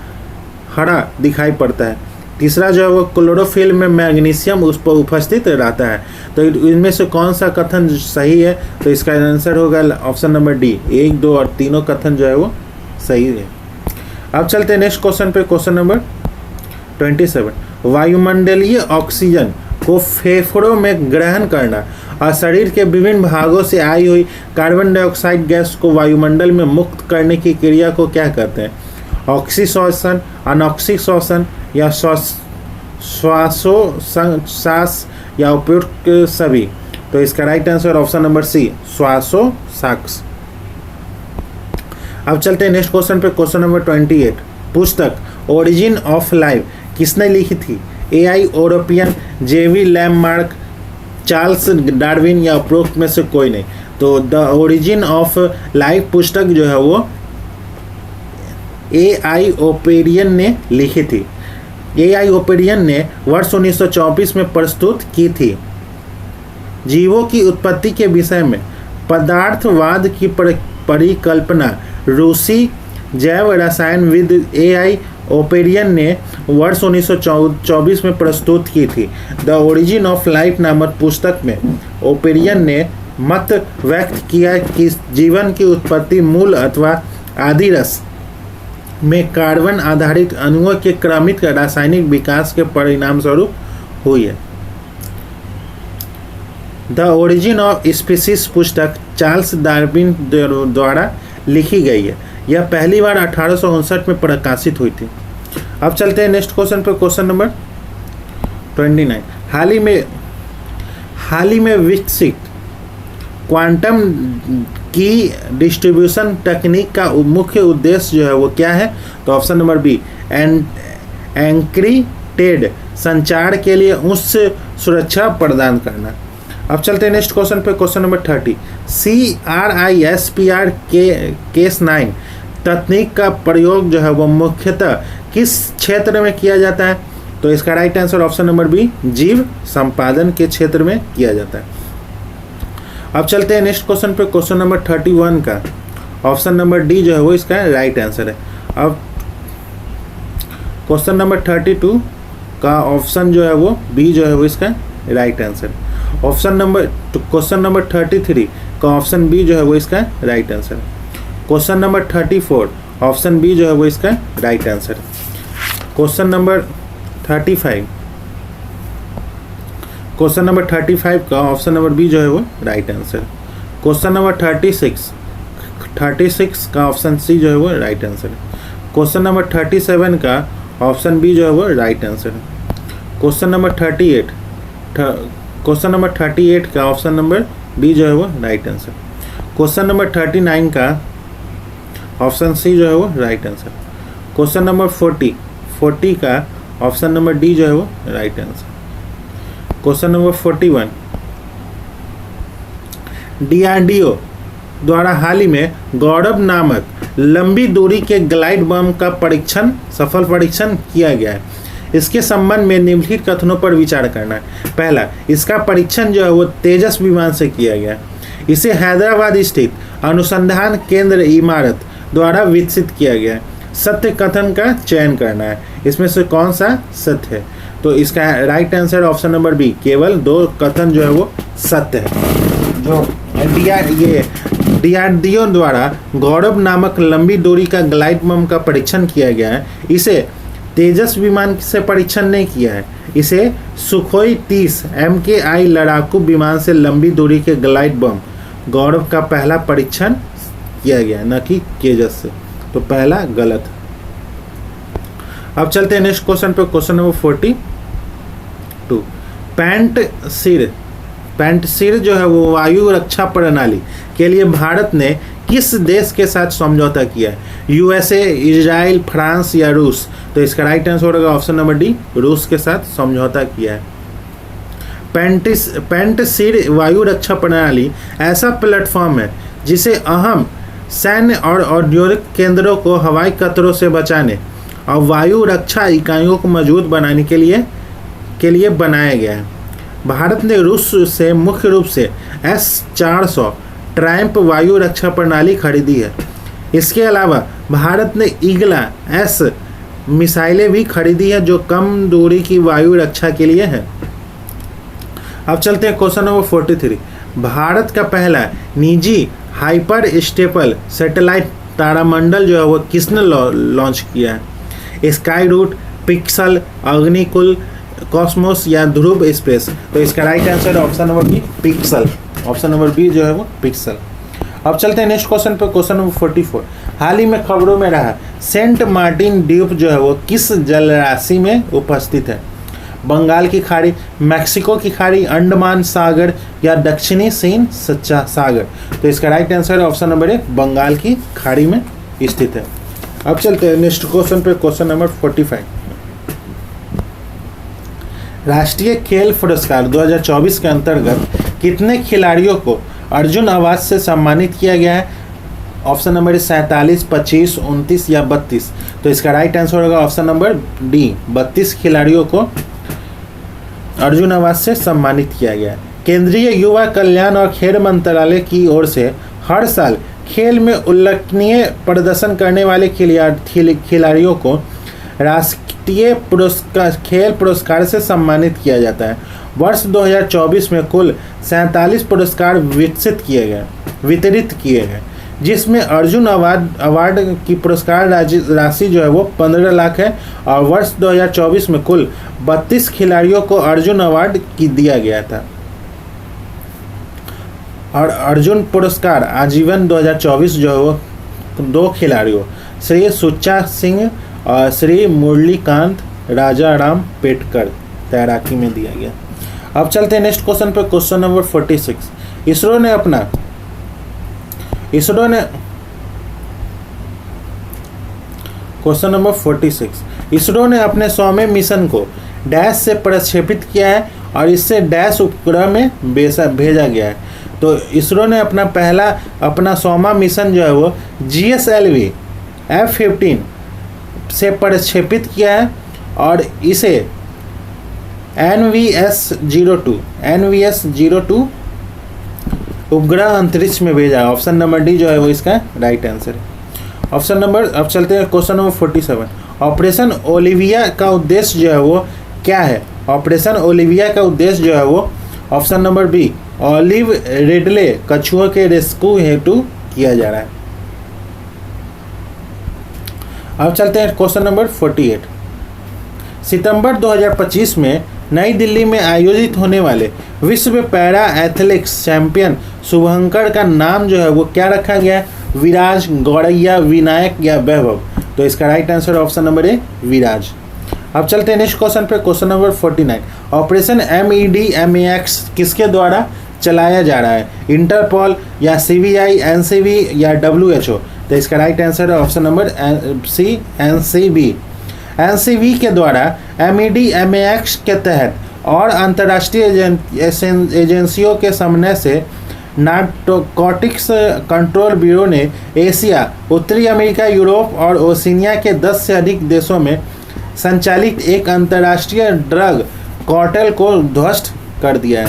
हरा दिखाई पड़ता है। तीसरा जो है वो क्लोरोफिल में मैग्नीशियम उस पर उपस्थित रहता है। तो इनमें से कौन सा कथन सही है? तो इसका आंसर होगा ऑप्शन नंबर डी, 1, 2 और तीनों कथन जो है वो सही है। अब चलते हैं नेक्स्ट क्वेश्चन पे, क्वेश्चन नंबर 27। वायुमंडलीय ऑक्सीजन को फेफड़ों में ग्रहण करना और शरीर के विभिन्न भागों से आई हुई कार्बन डाइऑक्साइड गैस को वायुमंडल में मुक्त करने की क्रिया को क्या कहते हैं? ऑक्सीशोषण, अनऑक्सीशोषण या श्वासोच्छ्वास या उपयुक्त सभी? तो इसका right answer option number C, श्वासोच्छ्वास। अब चलते हैं नेक्स्ट क्वेश्चन पे, क्वेश्चन नंबर 28। पुस्तक ओरिजिन ऑफ लाइफ किसने लिखी थी? AI यूरोपियन, JV लैंडमार्क, चार्ल्स डार्विन या उपरोक्त में से कोई नहीं। तो द ओरिजिन ऑफ लाइफ पुस्तक जो है वो AI यूरोपियन ने लिखी थी। AI यूरोपियन ने वर्ष 1924 में प्रस्तुत की थी। जीवों की उत्पत्ति के विषय में पदार्थवाद की परिकल्पना रूसी जैव रसायनविद AI यूरोपियन ने वर्ष 1924 में प्रस्तुत की थी। द ओरिजिन ऑफ लाइफ नामक पुस्तक में यूरोपियन ने मत व्यक्त किया कि जीवन की उत्पत्ति मूल अथवा आदि रस में कार्बन आधारित अणुओं के क्रमिक रासायनिक विकास के परिणाम स्वरूप हुई है। द ओरिजिन ऑफ स्पीसीज पुस्तक चार्ल्स डार्विन द्वारा लिखी गई है। यह पहली बार 1859 में प्रकाशित हुई थी। अब चलते हैं नेक्स्ट क्वेश्चन पर, क्वेश्चन नंबर 29। हाल ही में विकसित क्वांटम की डिस्ट्रीब्यूशन तकनीक का मुख्य उद्देश्य जो है वो क्या है? तो ऑप्शन नंबर बी, एन्क्रिप्टेड संचार के लिए उच्च सुरक्षा प्रदान करना। अब चलते हैं नेक्स्ट क्वेश्चन पे, क्वेश्चन नंबर 30। CRISPR केस 9 तकनीक का प्रयोग जो है वो मुख्यतः किस क्षेत्र में किया जाता है? तो इसका right answer option number B, जीव संपादन के क्षेत्र में किया जाता है। अब चलते हैं नेक्स्ट क्वेश्चन पे, क्वेश्चन नंबर 31 का ऑप्शन नंबर डी जो है वो इसका राइट आंसर है। अब क्वेश्चन नंबर 32 का ऑप्शन जो है वो बी जो है वो इसका राइट आंसर। क्वेश्चन नंबर 33 का ऑप्शन बी जो है वो इसका right answer. Question number 34 option B जो है वो इसका राइट आंसर। क्वेश्चन नंबर 35 का ऑप्शन नंबर बी जो है वो राइट आंसर। क्वेश्चन नंबर 36 का ऑप्शन सी जो है वो राइट आंसर। क्वेश्चन नंबर 37 का ऑप्शन बी जो है वो राइट आंसर। क्वेश्चन नंबर 38 का ऑप्शन नंबर बी जो है वो राइट आंसर। क्वेश्चन नंबर 39 का ऑप्शन सी जो है वो राइट आंसर। क्वेश्चन नंबर 40 का ऑप्शन नंबर डी जो है वो right answer. Question number 41 DRDO द्वारा हाल ही में गौरव नामक लंबी दूरी के ग्लाइड बम का सफल परीक्षण किया गया है। इसके संबंध में निम्नलिखित कथनों पर विचार करना है। पहला, इसका परीक्षण जो है वो तेजस विमान से किया गया। इसे हैदराबाद स्थित अनुसंधान केंद्र इमारत द्वारा विकसित किया गया है। सत्य कथन का चयन करना है, इसमें से कौन सा सत्य है? तो इसका right answer option number B, केवल 2 कथन जो है वो सत्य है। जो DRDO द्वारा गौरव नामक लंबी दूरी का ग्लाइड बम का परीक्षण किया गया है, इसे तेजस विमान से परीक्षण नहीं किया है। इसे सुखोई 30 MKI लड़ाकू विमान से लंबी दूरी के ग्लाइड बम गौरव का पहला परीक्षण किया गया, न कि तेजस से। तो पहला गलत। अब चलते हैं नेक्स्ट क्वेश्चन पे, क्वेश्चन नंबर 42। पैंट सिर जो है वो वायु रक्षा प्रणाली के लिए भारत ने किस देश के साथ समझौता किया है? USA, इजराइल, फ्रांस या रूस? तो इसका राइट आंसर होगा ऑप्शन नंबर डी, रूस के साथ समझौता किया है। पैंट सिर वायु रक्षा प्रणाली ऐसा प्लेटफॉर्म है जिसे अहम सैन्य और औद्योगिक केंद्रों को हवाई खतरों से बचाने और वायु रक्षा इकाइयों को मजबूत बनाने के लिए बनाया गया है। भारत ने रूस से मुख्य रूप से S-400 ट्रायम्फ वायु रक्षा प्रणाली खरीदी है। इसके अलावा भारत ने ईगला S मिसाइलें भी खरीदी है जो कम दूरी की वायु रक्षा के लिए है। अब चलते हैं क्वेश्चन नंबर 43। भारत का पहला निजी हाइपर स्टेबल सैटेलाइट तारामंडल जो है वो किसने लॉन्च किया है? Skyroot, Pixxel, Agnikul, Cosmos या ध्रुव स्पेस? तो इसका right answer option number B, Pixxel. Option number B जो है वो पिक्सल। अब चलते हैं नेक्स्ट क्वेश्चन पे, क्वेश्चन नंबर 44। हाल ही में खबरों में रहा सेंट मार्टिन द्वीप जो है वो किस जलराशि में उपस्थित है? बंगाल की खाड़ी, मैक्सिको की खाड़ी, अंडमान सागर या दक्षिणी चीन सागर? तो इसका right answer option number A, Bengal की खाड़ी में स्थित है। अब चलते हैं नेक्स्ट क्वेश्चन पे, क्वेश्चन नंबर 45। राष्ट्रीय खेल पुरस्कार 2024 के अंतर्गत कितने खिलाड़ियों को अर्जुन अवार्ड से सम्मानित किया गया है? ऑप्शन नंबर 47, 25, 29 या 32? तो इसका राइट आंसर होगा ऑप्शन नंबर डी, 32 खिलाड़ियों को अर्जुन अवार्ड से सम्मानित किया गया है। केंद्रीय युवा कल्याण और खेल मंत्रालय की ओर से हर साल खेल में उल्लेखनीय प्रदर्शन करने वाले खिलाड़ियों को राष्ट्रीय खेल पुरस्कार से सम्मानित किया जाता है। वर्ष 2024 में कुल 47 पुरस्कार वितरित किए गए, जिसमें अर्जुन अवार्ड की पुरस्कार राशि जो है वो 15 लाख है और वर्ष 2024 में कुल 32 खिलाड़ियों को अर्जुन अवार्ड दिया गया था। और अर्जुन पुरस्कार आजीवन 2024 जो है वो 2 खिलाड़ियों श्री सुच्चा सिंह और श्री मुरलीकांत राजाराम पेटकर तैराकी में दिया गया। अब चलते हैं नेक्स्ट क्वेश्चन पे, क्वेश्चन नंबर 46। इसरो ने अपने 100वें मिशन को डैश से प्रक्षेपित किया है और इससे डैश उपग्रह में भेजा गया है। तो इसरो ने अपना 100वां मिशन जो है वो GSLV F-15 से प्रक्षेपित किया है और इसे NVS-02 उपग्रह अंतरिक्ष में भेजा। ऑप्शन नंबर डी जो है वो इसका राइट आंसर है। अब चलते हैं क्वेश्चन नंबर 47। ऑपरेशन ओलिविया का उद्देश्य जो है वो क्या है? ऑपरेशन ओलिविया का उद्देश्य जो है वो option number B, olive ridley कछुओं के रेस्क्यू हेतु किया जा रहा है। अब चलते हैं क्वेश्चन नंबर 48। सितंबर 2025 में नई दिल्ली में आयोजित होने वाले विश्व पैरा एथलेटिक्स चैंपियन शुभंकर का नाम जो है वो क्या रखा गया है? विराज, गौरैया, विनायक या वैभव? तो इसका right answer option number A, Viraj. अब चलते हैं नेक्स्ट क्वेश्चन पे, क्वेश्चन नंबर 49। ऑपरेशन MEDMAX किसके द्वारा चलाया जा रहा है? इंटरपोल या CBI, NCB या WHO? तो इसका राइट आंसर है ऑप्शन नंबर सी, NCB के द्वारा MEDMAX के तहत और अंतर्राष्ट्रीय एजेंसियों के समन्वय से नार्कोटिक्स कंट्रोल ब्यूरो ने एशिया, उत्तरी अमेरिका, यूरोप और ओशिनिया के 10 से अधिक देशों में संचालित एक अंतर्राष्ट्रीय ड्रग कार्टेल को ध्वस्त कर दिया है।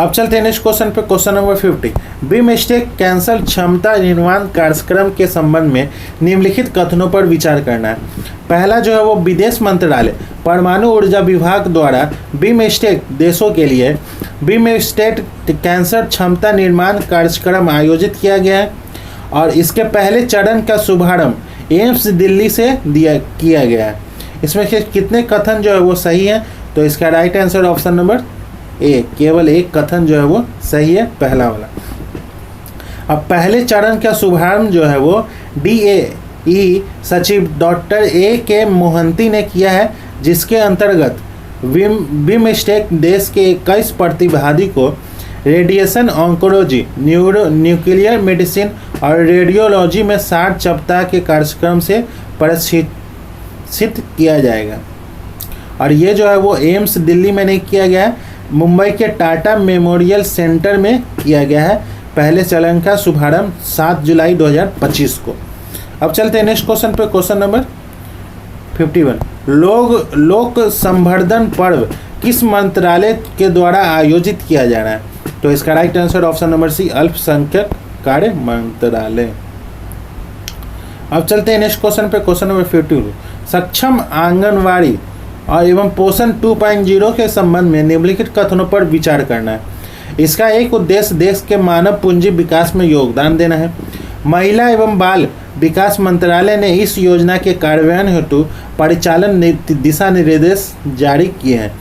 अब चलते हैं नेक्स्ट क्वेश्चन पे, क्वेश्चन नंबर 50। बिमस्टेक कैंसर क्षमता निर्माण कार्यक्रम के संबंध में निम्नलिखित कथनों पर विचार करना है। पहला जो है वो विदेश मंत्रालय परमाणु ऊर्जा विभाग द्वारा बिमस्टेक देशों के लिए बिमस्टेक कैंसर क्षमता निर्माण कार्यक्रम आयोजित किया गया है और इसके पहले चरण का शुभारंभ एम्स दिल्ली से किया गया है। इसमें कितने कथन जो है वो सही है? तो इसका राइट आंसर ऑप्शन नंबर ए, केवल एक कथन जो है वो सही है, पहला वाला। अब पहले चरण का शुभारंभ जो है वो DAE सचिव डॉक्टर A.K. मोहंती ने किया है, जिसके अंतर्गत बिमस्टेक देश के 21 प्रतिभागी को रेडिएशन ऑन्कोलॉजी, न्यूक्लियर मेडिसिन और रेडियोलॉजी में 60 सप्ताह के कार्यक्रम से प्रशिक्षित किया जाएगा। और ये जो है वो एम्स दिल्ली में नहीं किया गया है, मुंबई के टाटा मेमोरियल सेंटर में किया गया है। पहले चरण का शुभारंभ 7 जुलाई 2025 को। अब चलते हैं नेक्स्ट क्वेश्चन पे, क्वेश्चन नंबर 51। लोक संवर्धन पर्व किस मंत्रालय के द्वारा आयोजित किया जा रहा है? तो इसका right answer option number C, अल्पसंख्यक कार्य मंत्रालय। अब चलते हैं नेक्स्ट क्वेश्चन पे, क्वेश्चन नंबर 52। सक्षम आंगनवाड़ी और एवं पोषण 2.0 के संबंध में निम्नलिखित कथनों पर विचार करना है। इसका एक उद्देश्य देश के मानव पूंजी विकास में योगदान देना है। महिला एवं बाल विकास मंत्रालय ने इस योजना के कार्यान्वयन हेतु परिचालन दिशा निर्देश जारी किए हैं।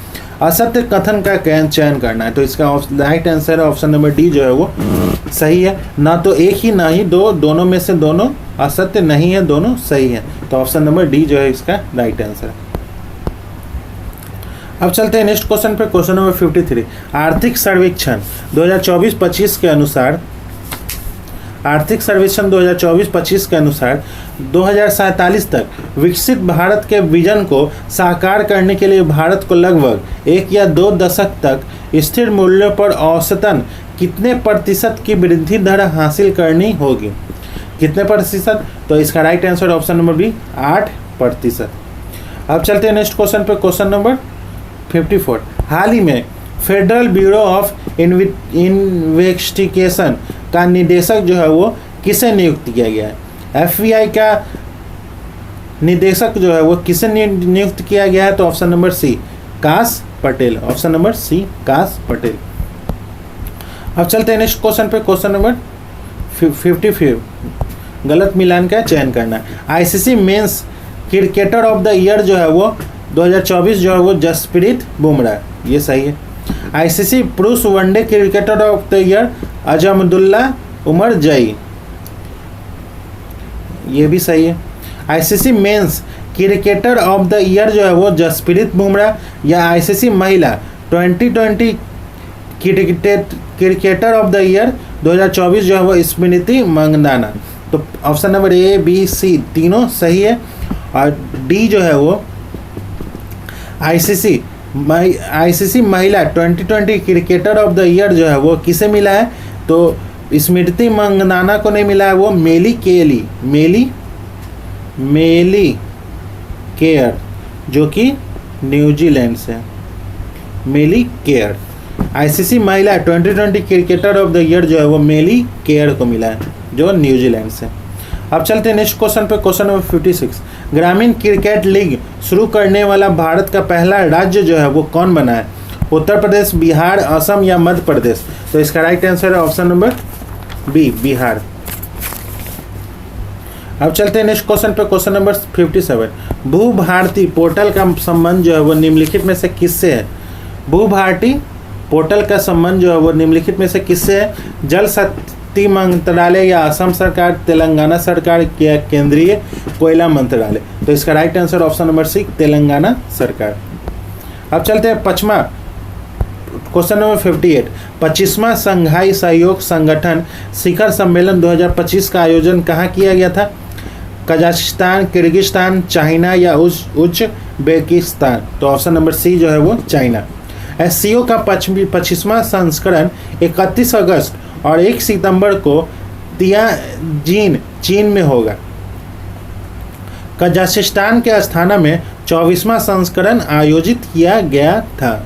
असत्य कथन का चयन करना है। तो इसका राइट आंसर है ऑप्शन नंबर डी जो है वो सही है। ना तो एक ही ना ही दो, दोनों में से दोनों असत्य नहीं है, दोनों सही है। तो ऑप्शन नंबर डी जो है इसका राइट आंसर है। अब चलते हैं नेक्स्ट क्वेश्चन पे, क्वेश्चन नंबर 53। आर्थिक सर्वेक्षण 2024-25 के अनुसार 2047 तक विकसित भारत के विजन को साकार करने के लिए भारत को लगभग 1 या 2 दशक तक स्थिर मूल्यों पर औसतन कितने प्रतिशत की वृद्धि दर हासिल करनी होगी? कितने प्रतिशत? तो इसका right answer option number B, 8%। अब चलते हैं नेक्स्ट क्वेश्चन पे, क्वेश्चन नंबर 54। हाल ही में फेडरल ब्यूरो ऑफ इन्वेस्टिगेशन का निदेशक जो है वो किसे नियुक्त किया गया है? FBI का निदेशक जो है वो किसे नियुक्त किया गया है? तो ऑप्शन नंबर सी, काश पटेल। ऑप्शन नंबर सी, काश पटेल। अब चलते हैं नेक्स्ट क्वेश्चन पे, क्वेश्चन नंबर 55। गलत मिलान का चयन करना है। ICC men's cricketer of the year जो है वो 2024 जो है वो जसप्रीत बुमराह, ये सही है। ICC पुरुष one day cricketer of the year Azmatullah Omarzai, ये भी सही है। ICC men's cricketer of the year जो है वो जसप्रीत बुमराह, या ICC महिला 2020 क्रिकेटर ऑफ द ईयर 2024 जो है वो स्मृति मंगनाना। तो option number A, B, C तीनों सही है। और डी जो है वो ICC आईसीसी महिला 2020 क्रिकेटर ऑफ द ईयर जो है वो किसे मिला है? तो स्मृति मंदाना को नहीं मिला है, वो मेली केयर जो कि न्यूजीलैंड से। मेली केयर आईसीसी महिला 2020 क्रिकेटर ऑफ द ईयर जो है वो मेली केयर को मिला है जो न्यूजीलैंड से। अब चलते हैं नेक्स्ट क्वेश्चन पे, क्वेश्चन नंबर 56। ग्रामीण क्रिकेट लीग शुरू करने वाला भारत का पहला राज्य जो है वो कौन बना है? उत्तर प्रदेश, बिहार, असम या मध्य प्रदेश? तो इसका राइट आंसर है ऑप्शन नंबर बी, बिहार। अब चलते हैं नेक्स्ट क्वेश्चन पे, क्वेश्चन नंबर 57। भू भारती पोर्टल का संबंध जो है वो निम्नलिखित में से किससे है? भू भारती पोर्टल का संबंध जो है वो निम्नलिखित में से किससे है? जल शक्ति मंत्रालय या असम सरकार, तेलंगाना सरकार या केंद्रीय कोयला मंत्रालय? तो इसका right answer option number C, Telangana सरकार। अब चलते हैं पचमा, क्वेश्चन नंबर 58। 25वां संघाई सहयोग संगठन शिखर सम्मेलन 2025 का आयोजन कहाँ किया गया था? कजाकिस्तान, किर्गिस्तान, चाइना या उज्बेकिस्तान? तो ऑप्शन नंबर सी जो है वो चाइना। एससीओ का 25वां संस्करण 31 अगस्त और 1 सितंबर को तियानजिन चीन में होगा। कजाकिस्तान के अस्थाना में 24वां संस्करण आयोजित किया गया था।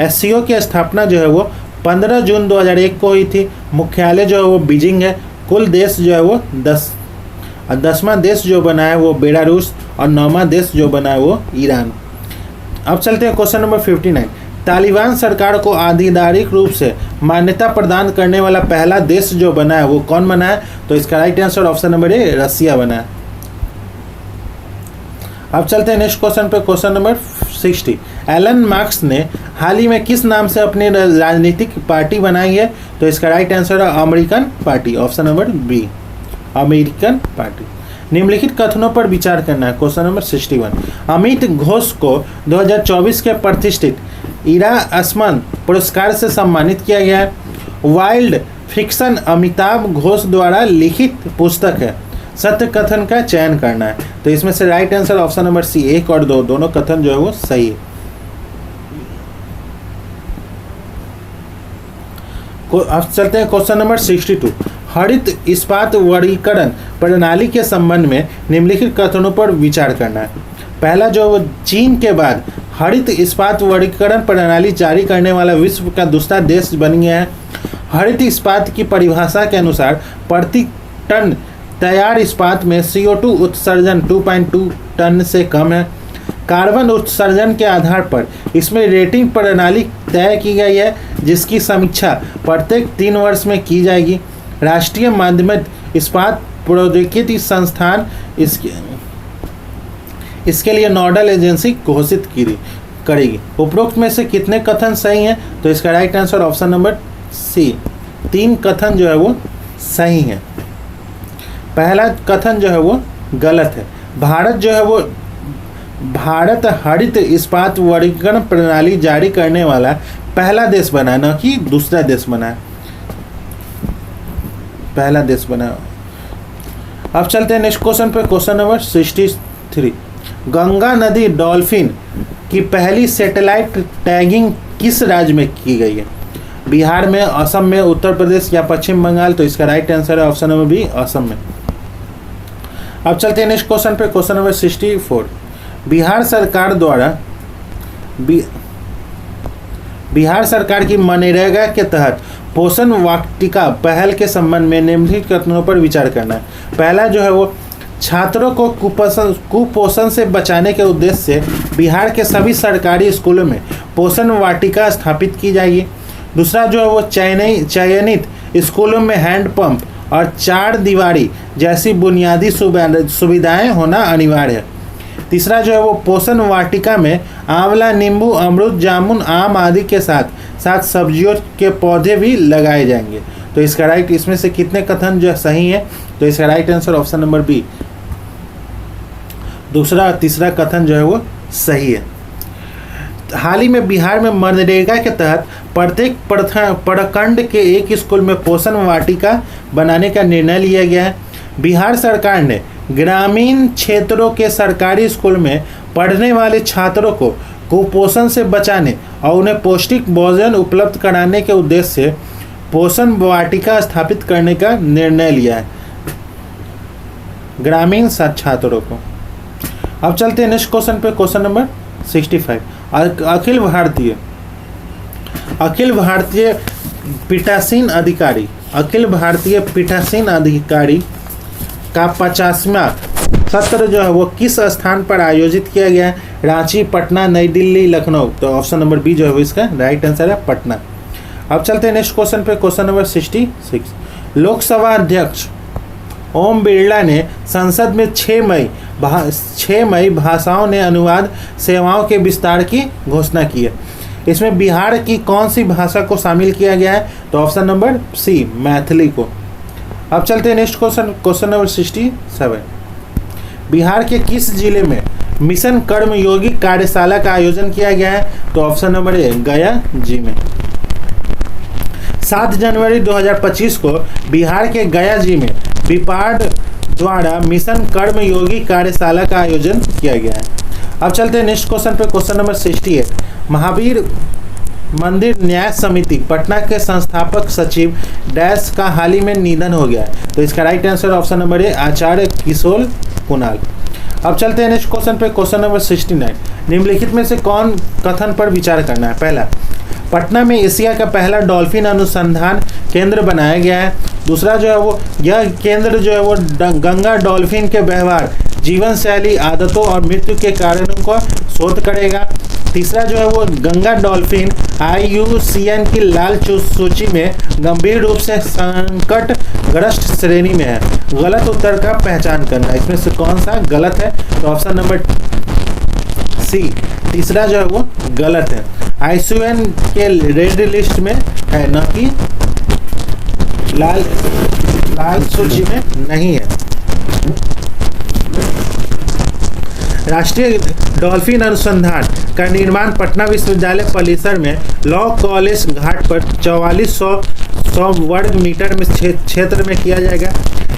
एससीओ की स्थापना जो है वो 15 जून 2001 को हुई थी। मुख्यालय जो है वो बीजिंग है। कुल देश जो है वो 10वां देश जो बना है वो बेलारूस और 9वां देश जो बना है वो ईरान। अब चलते हैं क्वेश्चन नंबर 59। तालिबान सरकार को आधिकारिक रूप से मान्यता प्रदान करने वाला पहला देश जो बना है वो कौन बना है? तो इसका right answer option number A, Russia बना है। अब चलते हैं नेक्स्ट क्वेश्चन पे, क्वेश्चन नंबर 60। एलन मार्क्स ने हाल ही में किस नाम से अपनी राजनीतिक पार्टी बनाई है? तो इसका राइट आंसर है American party, option number B, American party. निम्नलिखित कथनों पर विचार करना है, क्वेश्चन नंबर 61। अमित घोष को 2024 के प्रतिष्ठित इरा असमान पुरस्कार से सम्मानित किया गया है। वाइल्ड फिक्शन अमिताभ घोष द्वारा लिखित पुस्तक है। सत्य कथन का चयन करना है। तो इसमें से right answer option number C, 1 और 2 दोनों कथन जो है वो सही है। अब चलते हैं क्वेश्चन नंबर 62। हरित इस्पात वर्गीकरण प्रणाली के संबंध में निम्नलिखित कथनों पर विचार करना है। पहला जो वो चीन के बाद हरित इस्पात वर्गीकरण प्रणाली जारी करने वाला विश्व का दूसरा देश बन गया है। हरित इस्पात की परिभाषा के अनुसार प्रति टन तैयार इस्पात में CO2 उत्सर्जन 2.2 टन से कम है। कार्बन उत्सर्जन के आधार पर इसमें रेटिंग प्रणाली तय की गई है जिसकी समीक्षा प्रत्येक 3 वर्ष में की जाएगी। राष्ट्रीय माध्यमिक इस्पात प्रौद्योगिकी संस्थान इसके लिए नोडल एजेंसी घोषित करेगी। उपरोक्त में से कितने कथन सही हैं? तो इसका right answer option number C, 3 कथन जो है वो सही है। पहला कथन जो है वो गलत है। भारत हरित इस्पात वर्गीकरण प्रणाली जारी करने वाला पहला देश बना, न कि दूसरा देश बना, पहला देश बना। अब चलते हैं नेक्स्ट क्वेश्चन पे, क्वेश्चन नंबर 63। गंगा नदी डॉल्फिन की पहली सैटेलाइट टैगिंग किस राज्य में की गई है? बिहार में, असम में, उत्तर प्रदेश या पश्चिम बंगाल? तो इसका राइट आंसर है ऑप्शन नंबर बी, असम में। अब चलते हैं नेक्स्ट क्वेश्चन पे, क्वेश्चन नंबर 64। बिहार सरकार की मनरेगा के तहत पोषण वाटिका पहल के संबंध में निम्नलिखित कथनों पर विचार करना है। पहला जो है वो छात्रों को कुपोषण से बचाने के उद्देश्य से बिहार के सभी सरकारी स्कूलों में पोषण वाटिका स्थापित की जाएगी। दूसरा जो है वो चयनित स्कूलों में हैंडपंप और 4 दीवारी जैसी बुनियादी सुविधाएं होना अनिवार्य है। तीसरा जो है वो पोषण वाटिका में आंवला, नींबू, अमरूद, जामुन, आम आदि के साथ सब्जियों के पौधे भी लगाए जाएंगे। तो इसका राइट, इसमें से कितने कथन जो सही है? तो इसका right answer option number B, दूसरा तीसरा कथन जो है वो सही है। हाल ही में बिहार में मनरेगा के तहत प्रत्येक प्रखंड के एक स्कूल में पोषण वाटिका बनाने का निर्णय लिया गया है। बिहार सरकार ने ग्रामीण क्षेत्रों के सरकारी स्कूल में पढ़ने वाले छात्रों को कुपोषण से बचाने और उन्हें पौष्टिक भोजन उपलब्ध कराने के उद्देश्य से पोषण वाटिका स्थापित करने का निर्णय लिया है ग्रामीण छात्रों को। अब चलते हैं नेक्स्ट क्वेश्चन पे, क्वेश्चन नंबर 65। अखिल भारतीय पीठासीन अधिकारी का 50वां सत्र जो है वो किस स्थान पर आयोजित किया गया है? रांची, पटना, नई दिल्ली, लखनऊ। तो ऑप्शन नंबर बी जो है इसका राइट आंसर है पटना। अब चलते हैं नेक्स्ट क्वेश्चन पे, क्वेश्चन नंबर 66। लोकसभा अध्यक्ष ओम बिरला ने संसद में 6 मई भाषाओं ने अनुवाद सेवाओं के विस्तार की घोषणा की है। इसमें बिहार की कौन सी भाषा को शामिल किया गया है? तो ऑप्शन नंबर सी मैथिली को। अब चलते हैं next question, question number 67। Bihar के किस जिले में मिशन कर्मयोगी कार्यशाला का आयोजन किया गया है? तो ऑप्शन नंबर ए गया जी में। 7 जनवरी 2025 को बिहार के गया जी में बिपाड द्वारा मिशन कर्मयोगी कार्यशाला का आयोजन किया गया है। अब चलते हैं नेक्स्ट क्वेश्चन पे, क्वेश्चन नंबर 68। महावीर मंदिर न्याय समिति पटना के संस्थापक सचिव डैश का हाल ही में निधन हो गया है। तो इसका right answer option number A Acharya Kishore Kunal. अब चलते हैं नेक्स्ट क्वेश्चन पे, क्वेश्चन नंबर 69। निम्नलिखित में से कौन कथन पर विचार करना है? पहला, पटना में एशिया का पहला डॉल्फिन अनुसंधान केंद्र बनाया गया है। दूसरा जो है वो यह केंद्र जो है वो गंगा डॉल्फिन के व्यवहार, जीवन शैली, आदतों और मृत्यु के कारणों का शोध करेगा। तीसरा जो है वो गंगा डॉल्फिन IUCN की लाल सूची में गंभीर रूप से संकटग्रस्त श्रेणी में है। गलत उत्तर का पहचान करना, इसमें से कौन सा गलत है? तो ऑप्शन नंबर सी तीसरा जो है वो गलत है। IUCN के रेड लिस्ट में है, न कि लाल सूची में नहीं है। राष्ट्रीय डॉल्फिन अनुसंधान का निर्माण पटना विश्वविद्यालय परिसर में लॉ कॉलेज घाट पर 4400 वर्ग मीटर में क्षेत्र में किया जाएगा।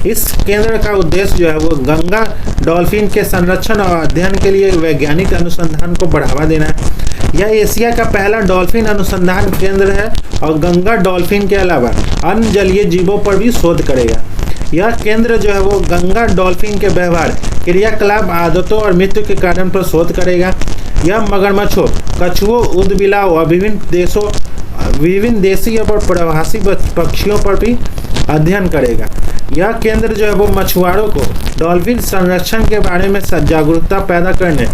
इस केंद्र का उद्देश्य जो है वो गंगा डॉल्फिन के संरक्षण और अध्ययन के लिए वैज्ञानिक अनुसंधान को बढ़ावा देना है। यह एशिया का पहला डॉल्फिन अनुसंधान केंद्र है और गंगा डॉल्फिन के अलावा अन्य जलीय जीवों पर भी शोध करेगा। यह केंद्र जो है वो गंगा डॉल्फिन के व्यवहार, क्रियाकलाप, आदतों और मृत्यु के कारण पर शोध करेगा। यह मगरमच्छों, कछुओं, ऊदबिलाव और विभिन्न देशी और प्रवासी पक्षियों पर भी अध्ययन करेगा। यह केंद्र जो है वो मछुआरों को डॉल्फिन संरक्षण के बारे में जागरूकता पैदा करने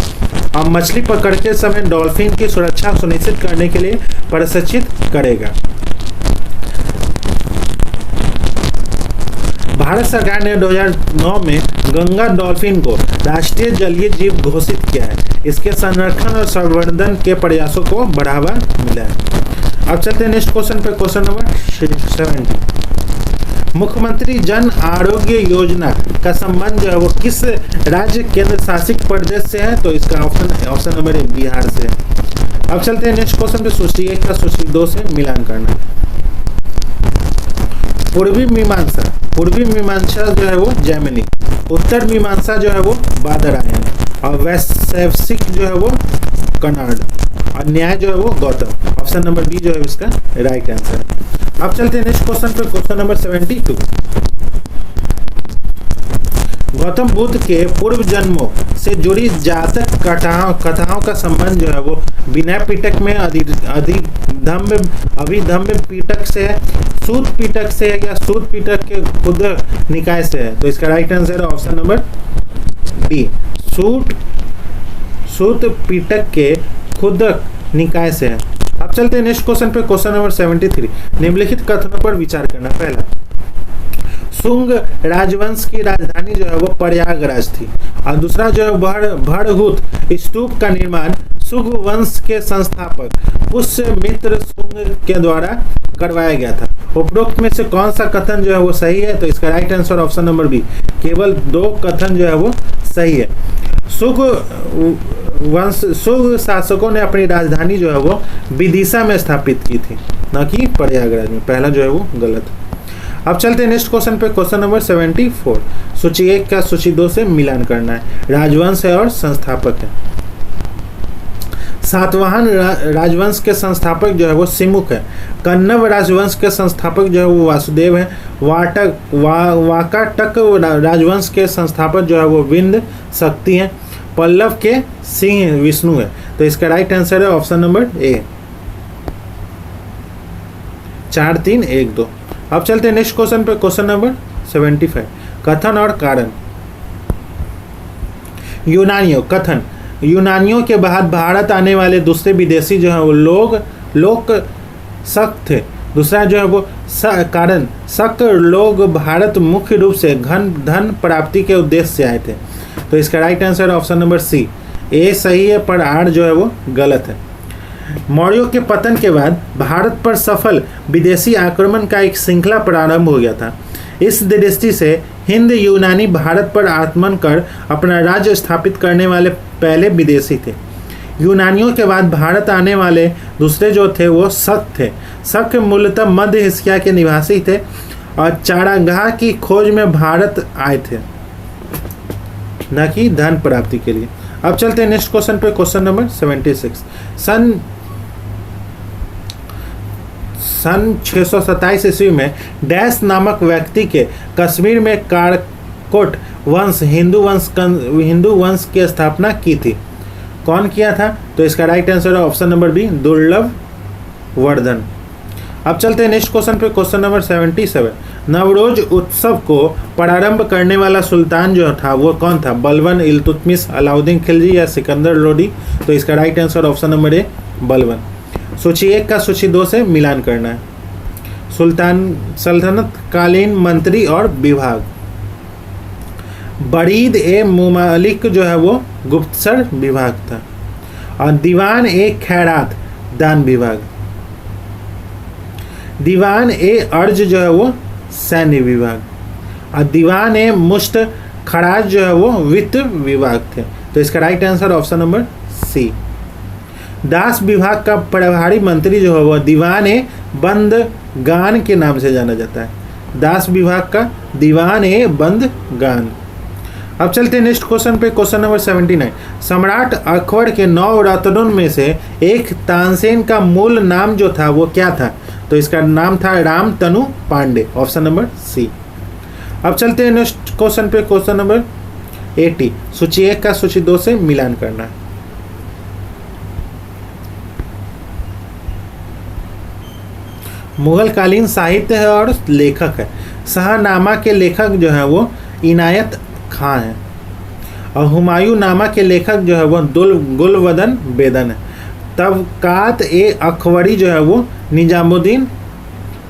और मछली पकड़ते समय डॉल्फिन की सुरक्षा सुनिश्चित करने के लिए प्रशिक्षित करेगा। भारत सरकार ने 2009 में गंगा डॉल्फिन को राष्ट्रीय जलीय जीव घोषित किया है। इसके संरक्षण और संवर्धन के प्रयासों को बढ़ावा मिला है। अब चलते हैं नेक्स्ट क्वेश्चन पे, क्वेश्चन नंबर 70। मुख्यमंत्री जन आरोग्य योजना का संबंध जो है वो किस राज्य केंद्र शासित प्रदेश से है? तो इसका ऑप्शन नंबर ए बिहार से है। अब चलते हैं नेक्स्ट क्वेश्चन पे, सूची 1 का सूची 2 से मिलान करना। पूर्वी मीमांसा जो है वो जैमिनी, उत्तर मीमांसा जो है वो बादरायन और वैशेषिक जो है वो कन्नड़ और न्याय जो है वो गौतम। ऑप्शन नंबर बी जो है इसका राइट आंसर है। अब चलते हैं नेक्स्ट क्वेश्चन पे, क्वेश्चन नंबर 72। गौतम बुद्ध के पूर्व जन्मों से जुड़ी जातक कथाओं का संबंध जो है वो विनय पिटक में, अभिधम्म पिटक से है, सूत पिटक से है या सूत पिटक के खुद निकाय से है? तो इसका राइट आंसर है ऑप्शन नंबर बी सूत पिटक के खुद निकाय से है। अब चलते हैं नेक्स्ट क्वेश्चन पे, क्वेश्चन नंबर 73। निम्नलिखित कथनों पर विचार करना। पहला, शुंग राजवंश की राजधानी जो है वो प्रयागराज थी। और दूसरा जो है भड़हुत स्तूप का निर्माण शुंग वंश के संस्थापक पुष्यमित्र शुंग के द्वारा करवाया गया था। उपरोक्त में से कौन सा कथन जो है वो सही है? तो इसका right answer option number B. केवल 2 कथन जो है वो सही है। शुंग शासकों ने अपनी राजधानी जो है वो विदिशा में स्थापित की थी, न कि प्रयागराज में। पहला जो है वो गलत। अब चलते हैं नेक्स्ट क्वेश्चन पे, क्वेश्चन नंबर 74। सूची 1 का सूची 2 से मिलान करना है। राजवंश है और संस्थापक है। सातवाहन राजवंश के संस्थापक जो है वो सिमुक है। कन्नव राजवंश के संस्थापक जो है वो वासुदेव है। वाकाटक राजवंश के संस्थापक जो है वो विंध्य शक्ति है। पल्लव के सिंह विष्णु है। तो इसका राइट आंसर है ऑप्शन नंबर ए। 4 3 1 2। अब चलते हैं नेक्स्ट क्वेश्चन पे, क्वेश्चन नंबर 75। कथन और कारण। यूनानियों, कथन, यूनानियों के बाद भारत आने वाले दूसरे विदेशी जो है वो लोग शक थे। दूसरा जो है वो कारण, शक लोग भारत मुख्य रूप से धन प्राप्ति के उद्देश्य से आए थे। तो इसका right answer option number C. A सही है पर आर जो है वो गलत है। मौर्यों के पतन के बाद भारत पर सफल विदेशी आक्रमण का एक श्रृंखला प्रारंभ हो गया था। इस दृष्टि से हिंद यूनानी भारत पर आक्रमण कर अपना राज्य स्थापित करने वाले पहले विदेशी थे। यूनानियों के बाद भारत आने वाले दूसरे जो थे वो शक थे। शक मूलतः मध्य एशिया के निवासी थे और चारागाह की खोज में भारत आए थे, न कि धन प्राप्ति के लिए। अब चलते हैं नेक्स्ट क्वेश्चन पे, क्वेश्चन नंबर 76। सन 627 ईस्वी में डैश नामक व्यक्ति के कश्मीर में कारकोट वंश हिंदू वंश की स्थापना की थी। कौन किया था? तो इसका राइट आंसर है ऑप्शन नंबर बी, दुर्लभ वर्धन। अब चलते हैं नेक्स्ट क्वेश्चन पे, क्वेश्चन नंबर 77। नवरोज उत्सव को प्रारंभ करने वाला सुल्तान जो था वो कौन था? बलबन, इल्तुतमिश, अलाउद्दीन खिलजी या सिकंदर लोदी? तो इसका राइट आंसर ऑप्शन नंबर ए, बलबन। सूची 1 का सूची 2 से मिलान करना है। सल्तनत कालीन मंत्री और विभाग। बरीद ए मुमालिक जो है वो गुप्तचर विभाग था और दीवान ए खैरात दान विभाग। दीवान ए अर्ज जो है वो सैन्य विभाग और दीवान ए मुश्त खराज जो है वो वित्त विभाग थे। तो इसका right answer option number C. दास विभाग का प्रभारी मंत्री जो है वो दीवान ए बंदगान के नाम से जाना जाता है। दास विभाग का दीवान ए बंदगान। अब चलते हैं नेक्स्ट क्वेश्चन पे, क्वेश्चन नंबर 79। सम्राट अकबर के 9 रत्नों में से एक तानसेन का मूल नाम जो था वो क्या था? तो इसका नाम था राम तनु पांडे, ऑप्शन नंबर सी। अब चलते हैं नेक्स्ट क्वेश्चन पे, क्वेश्चन नंबर 80। सूची 1 का सूची 2 से मिलान करना है। मुगल कालीन साहित्य है और लेखक है। शाहनामा के लेखक जो है वो इनायत खां है और हुमायूं नामा के लेखक जो है वो गुलवदन बेदन है। तबकात ए अकबरी जो है वो निजामुद्दीन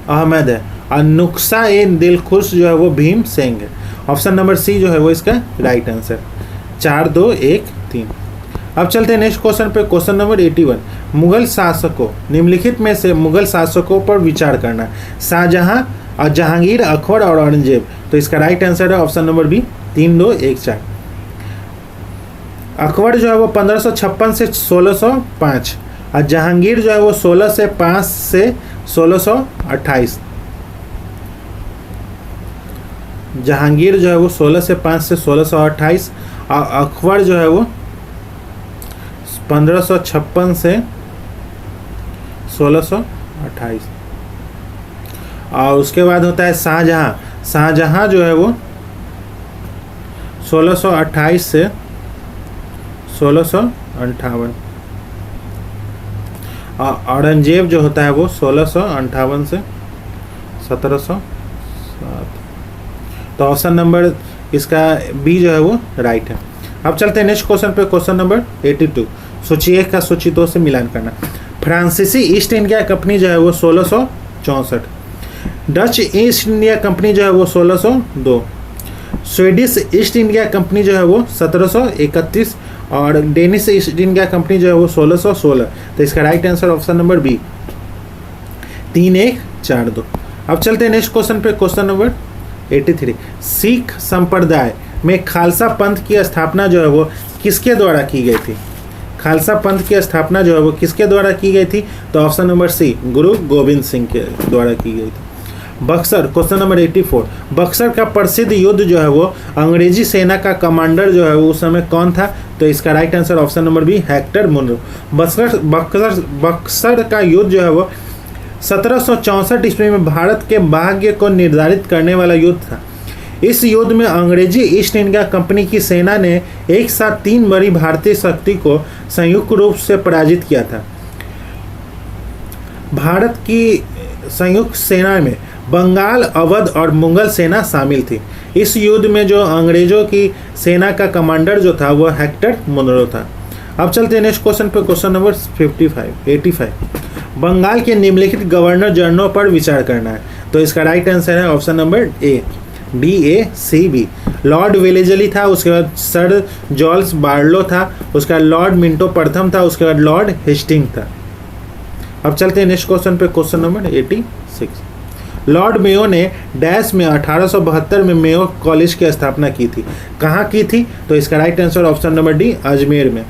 अहमद है और नुस्खा ए दिलखुश जो है वो भीम सेंग है। ऑप्शन नंबर सी जो है वो इसका राइट आंसर। 4 2 1 3। अब चलते हैं नेक्स्ट क्वेश्चन पे, क्वेश्चन नंबर 81। मुगल शासकों, निम्नलिखित में से मुगल शासकों पर विचार करना। शाहजहां और जहांगीर, अकबर और औरंगजेब। तो इसका राइट आंसर है ऑप्शन नंबर बी, 3 2 1 4। अकबर जो है वो 1556 से 1605 और जहांगीर जो है वो 16 से 5 से 1628। जहांगीर जो है वो 16 से 5 से 1628 और अकबर जो है वो 1556 से 1628। और उसके बाद होता है शाहजहां। शाहजहां जो है वो 1628 से 1658 और औरंगजेब जो होता है वो 1658 से 1707। तो ऑप्शन नंबर इसका बी जो है वो राइट है। अब चलते हैं नेक्स्ट क्वेश्चन पे, क्वेश्चन नंबर 82। सूची 1 का सूची 2 से मिलान करना। फ्रांसीसी ईस्ट इंडिया कंपनी जो है वो 1664। डच ईस्ट इंडिया कंपनी जो है वो 1602। स्वीडिश ईस्ट इंडिया कंपनी जो है वो 1731 और डेनिश ईस्ट इंडिया कंपनी जो है वो 1616। तो इसका right answer option number B, 3 1 4 2। अब चलते हैं नेक्स्ट क्वेश्चन पे, क्वेश्चन नंबर 83। सिख संप्रदाय में खालसा पंथ की स्थापना जो है वो किसके द्वारा की गई थी? खालसा पंथ की स्थापना जो है वो किसके द्वारा की गई थी? तो ऑप्शन नंबर सी, गुरु गोविंद सिंह के द्वारा की गई थी। बक्सर, क्वेश्चन नंबर 84, बक्सर का प्रसिद्ध युद्ध जो है वो अंग्रेजी सेना का कमांडर जो है वो उस समय कौन था? तो इसका right answer option number B, Hector Munro. Buxar का युद्ध जो है वो 1764 ईस्वी में भारत के भाग्य को निर्धारित करने वाला युद्ध था। इस युद्ध में अंग्रेजी ईस्ट इंडिया कंपनी की सेना ने एक साथ 3 बड़ी भारतीय शक्ति को संयुक्त रूप से पराजित किया था। भारत की संयुक्त सेना में बंगाल, अवध और मुगल सेना शामिल थी। इस युद्ध में जो अंग्रेजों की सेना का कमांडर जो था वो हेक्टर मुनरो था। अब चलते हैं नेक्स्ट क्वेश्चन पे, क्वेश्चन नंबर 85। बंगाल के निम्नलिखित गवर्नर जनरलों पर विचार करना है। तो इसका राइट आंसर है option number A, D, A, C, B. Lord Wellesley था, उसके बाद सर जॉर्ज बार्लो था, उसके बाद लॉर्ड मिंटो प्रथम था, उसके बाद लॉर्ड हेस्टिंग था। अब चलते हैं नेक्स्ट क्वेश्चन पे, क्वेश्चन नंबर 86। लॉर्ड मेयो ने डैश में 1872 में मेयो कॉलेज की स्थापना की थी। कहाँ की थी? तो इसका right answer option number D, Ajmer में।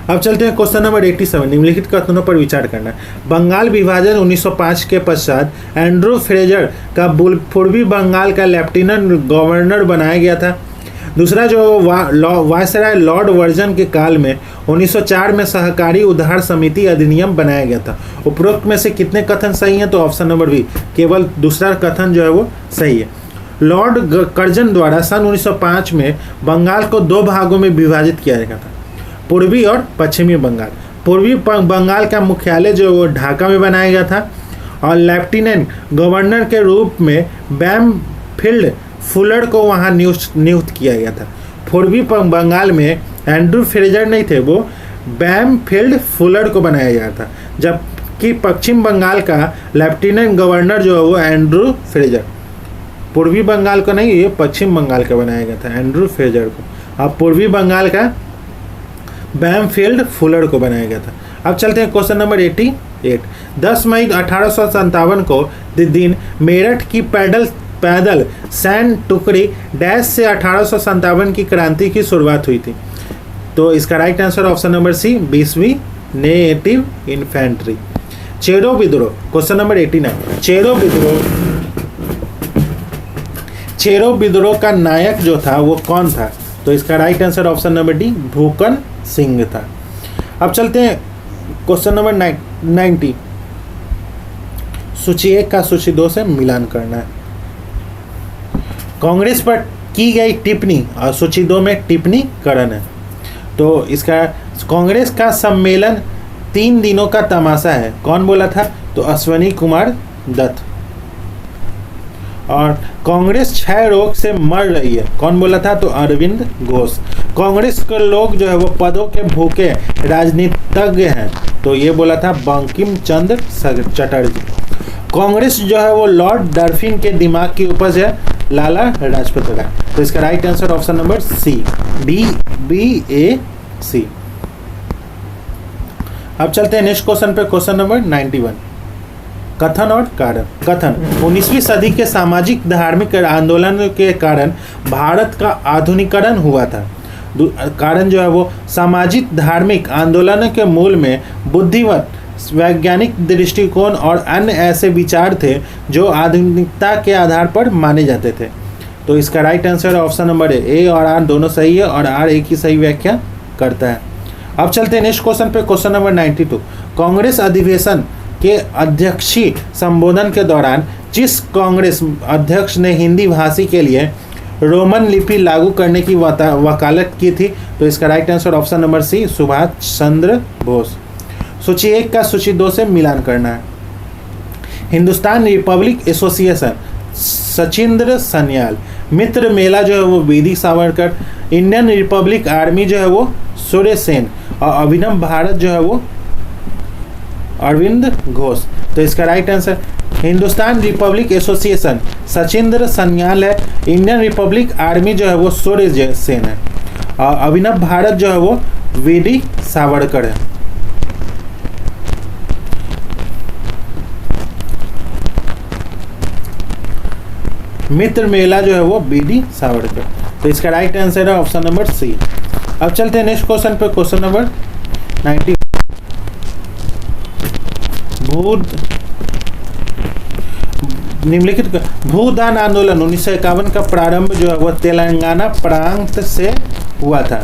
अब चलते हैं क्वेश्चन नंबर 87, निम्नलिखित कथनों पर विचार करना है। बंगाल विभाजन 1905 के पश्चात एंड्रू फ्रेजर का पूर्वी बंगाल का लेफ्टिनेंट गवर्नर बनाया गया था। दूसरा जो वायसराय लॉर्ड वर्जन के काल में 1904 में सहकारी उधार समिति अधिनियम बनाया गया था। उपरोक्त में से कितने कथन सही हैं? तो ऑप्शन नंबर बी, केवल दूसरा कथन जो है वो सही है। लॉर्ड कर्जन द्वारा सन 1905 में बंगाल को 2 भागों में विभाजित किया गया था, पूर्वी और पश्चिमी बंगाल। पूर्वी बंगाल का मुख्यालय जो वो ढाका में बनाया गया था और लेफ्टिनेंट गवर्नर के रूप में बैमफील्ड फुलर को वहाँ नियुक्त किया गया था। पूर्वी बंगाल में एंड्रू फ्रेजर नहीं थे, वो बैमफील्ड फुलर को बनाया गया था, जबकि पश्चिम बंगाल का लेफ्टिनेंट गवर्नर जो है वो एंड्रू फ्रेजर। पूर्वी बंगाल को नहीं, ये पश्चिम बंगाल का बनाया गया था एंड्रू फ्रेजर को। अब पूर्वी बंगाल का बैमफील्ड फुलर को बनाया गया था। अब चलते हैं क्वेश्चन नंबर 88। 10 मई 1857 को दिन मेरठ की पैदल सैन्य टुकड़ी डैश से 1857 की क्रांति की शुरुआत हुई थी। तो इसका right answer option number C, 20वीं नेटिव इन्फेंट्री। चेरो विद्रोह, क्वेश्चन नंबर 89। चेरो विद्रोह का नायक जो था वो कौन था? तो इसका right answer option number D, Bhukan Singh था। अब चलते हैं क्वेश्चन नंबर 90। सूची 1 का सूची 2 से मिलान करना है। कांग्रेस पर की गई टिप्पणी और सूची 2 में टिप्पणी करण है। तो इसका कांग्रेस का सम्मेलन 3 दिनों का तमाशा है, कौन बोला था? तो अश्वनी कुमार दत्त। और कांग्रेस क्षय रोग से मर रही है, कौन बोला था? तो अरविंद घोष। कांग्रेस के लोग जो है वो पदों के भूखे राजनीतिज्ञ हैं, तो ये बोला था बंकिम चंद्र चटर्जी। कांग्रेस जो है वो लॉर्ड डर्फिन के दिमाग की उपज है, लाला लाजपत राय। तो इसका right answer option number C, D, B, A, C. अब चलते हैं नेक्स्ट क्वेश्चन पे, क्वेश्चन नंबर 91। कथन और कारण। कथन, 19वीं सदी के सामाजिक धार्मिक आंदोलन के कारण भारत का आधुनिकीकरण हुआ था। कारण जो है वो सामाजिक धार्मिक आंदोलनों के मूल में बुद्धिवत वैज्ञानिक दृष्टिकोण और अन्य ऐसे विचार थे जो आधुनिकता के आधार पर माने जाते थे। तो इसका राइट आंसर ऑप्शन नंबर ए और आर दोनों सही है और आर एक ही सही व्याख्या करता है। अब चलते हैं नेक्स्ट क्वेश्चन पे, क्वेश्चन नंबर 92। कांग्रेस अधिवेशन के अध्यक्षीय संबोधन के दौरान जिस कांग्रेस अध्यक्ष ने हिंदी भाषी के लिए रोमन लिपि लागू करने की वकालत की थी? तो इसका right answer option number C, Subhash Chandra Bose. सूची 1 का सूची 2 से मिलान करना है। Hindustan republic association, Sachindra Sanyal. मित्र मेला जो है वो VD Savarkar. Indian republic army जो है वो सूर्य सेन और अभिनव भारत जो है वो अरविंद घोष। तो इसका right answer Hindustan republic association Sachindra Sanyal है, इंडियन रिपब्लिक आर्मी जो है वो सूर्य सेन है और अभिनव भारत जो है वो वीडी सावरकर है। मित्र मेला जो है वो बीडी सावरकर। तो इसका राइट आंसर है ऑप्शन नंबर सी। अब चलते हैं नेक्स्ट क्वेश्चन पे, क्वेश्चन नंबर 90। निम्नलिखित भूदान आंदोलन 1951 का प्रारंभ जो है वह तेलंगाना प्रांत से हुआ था।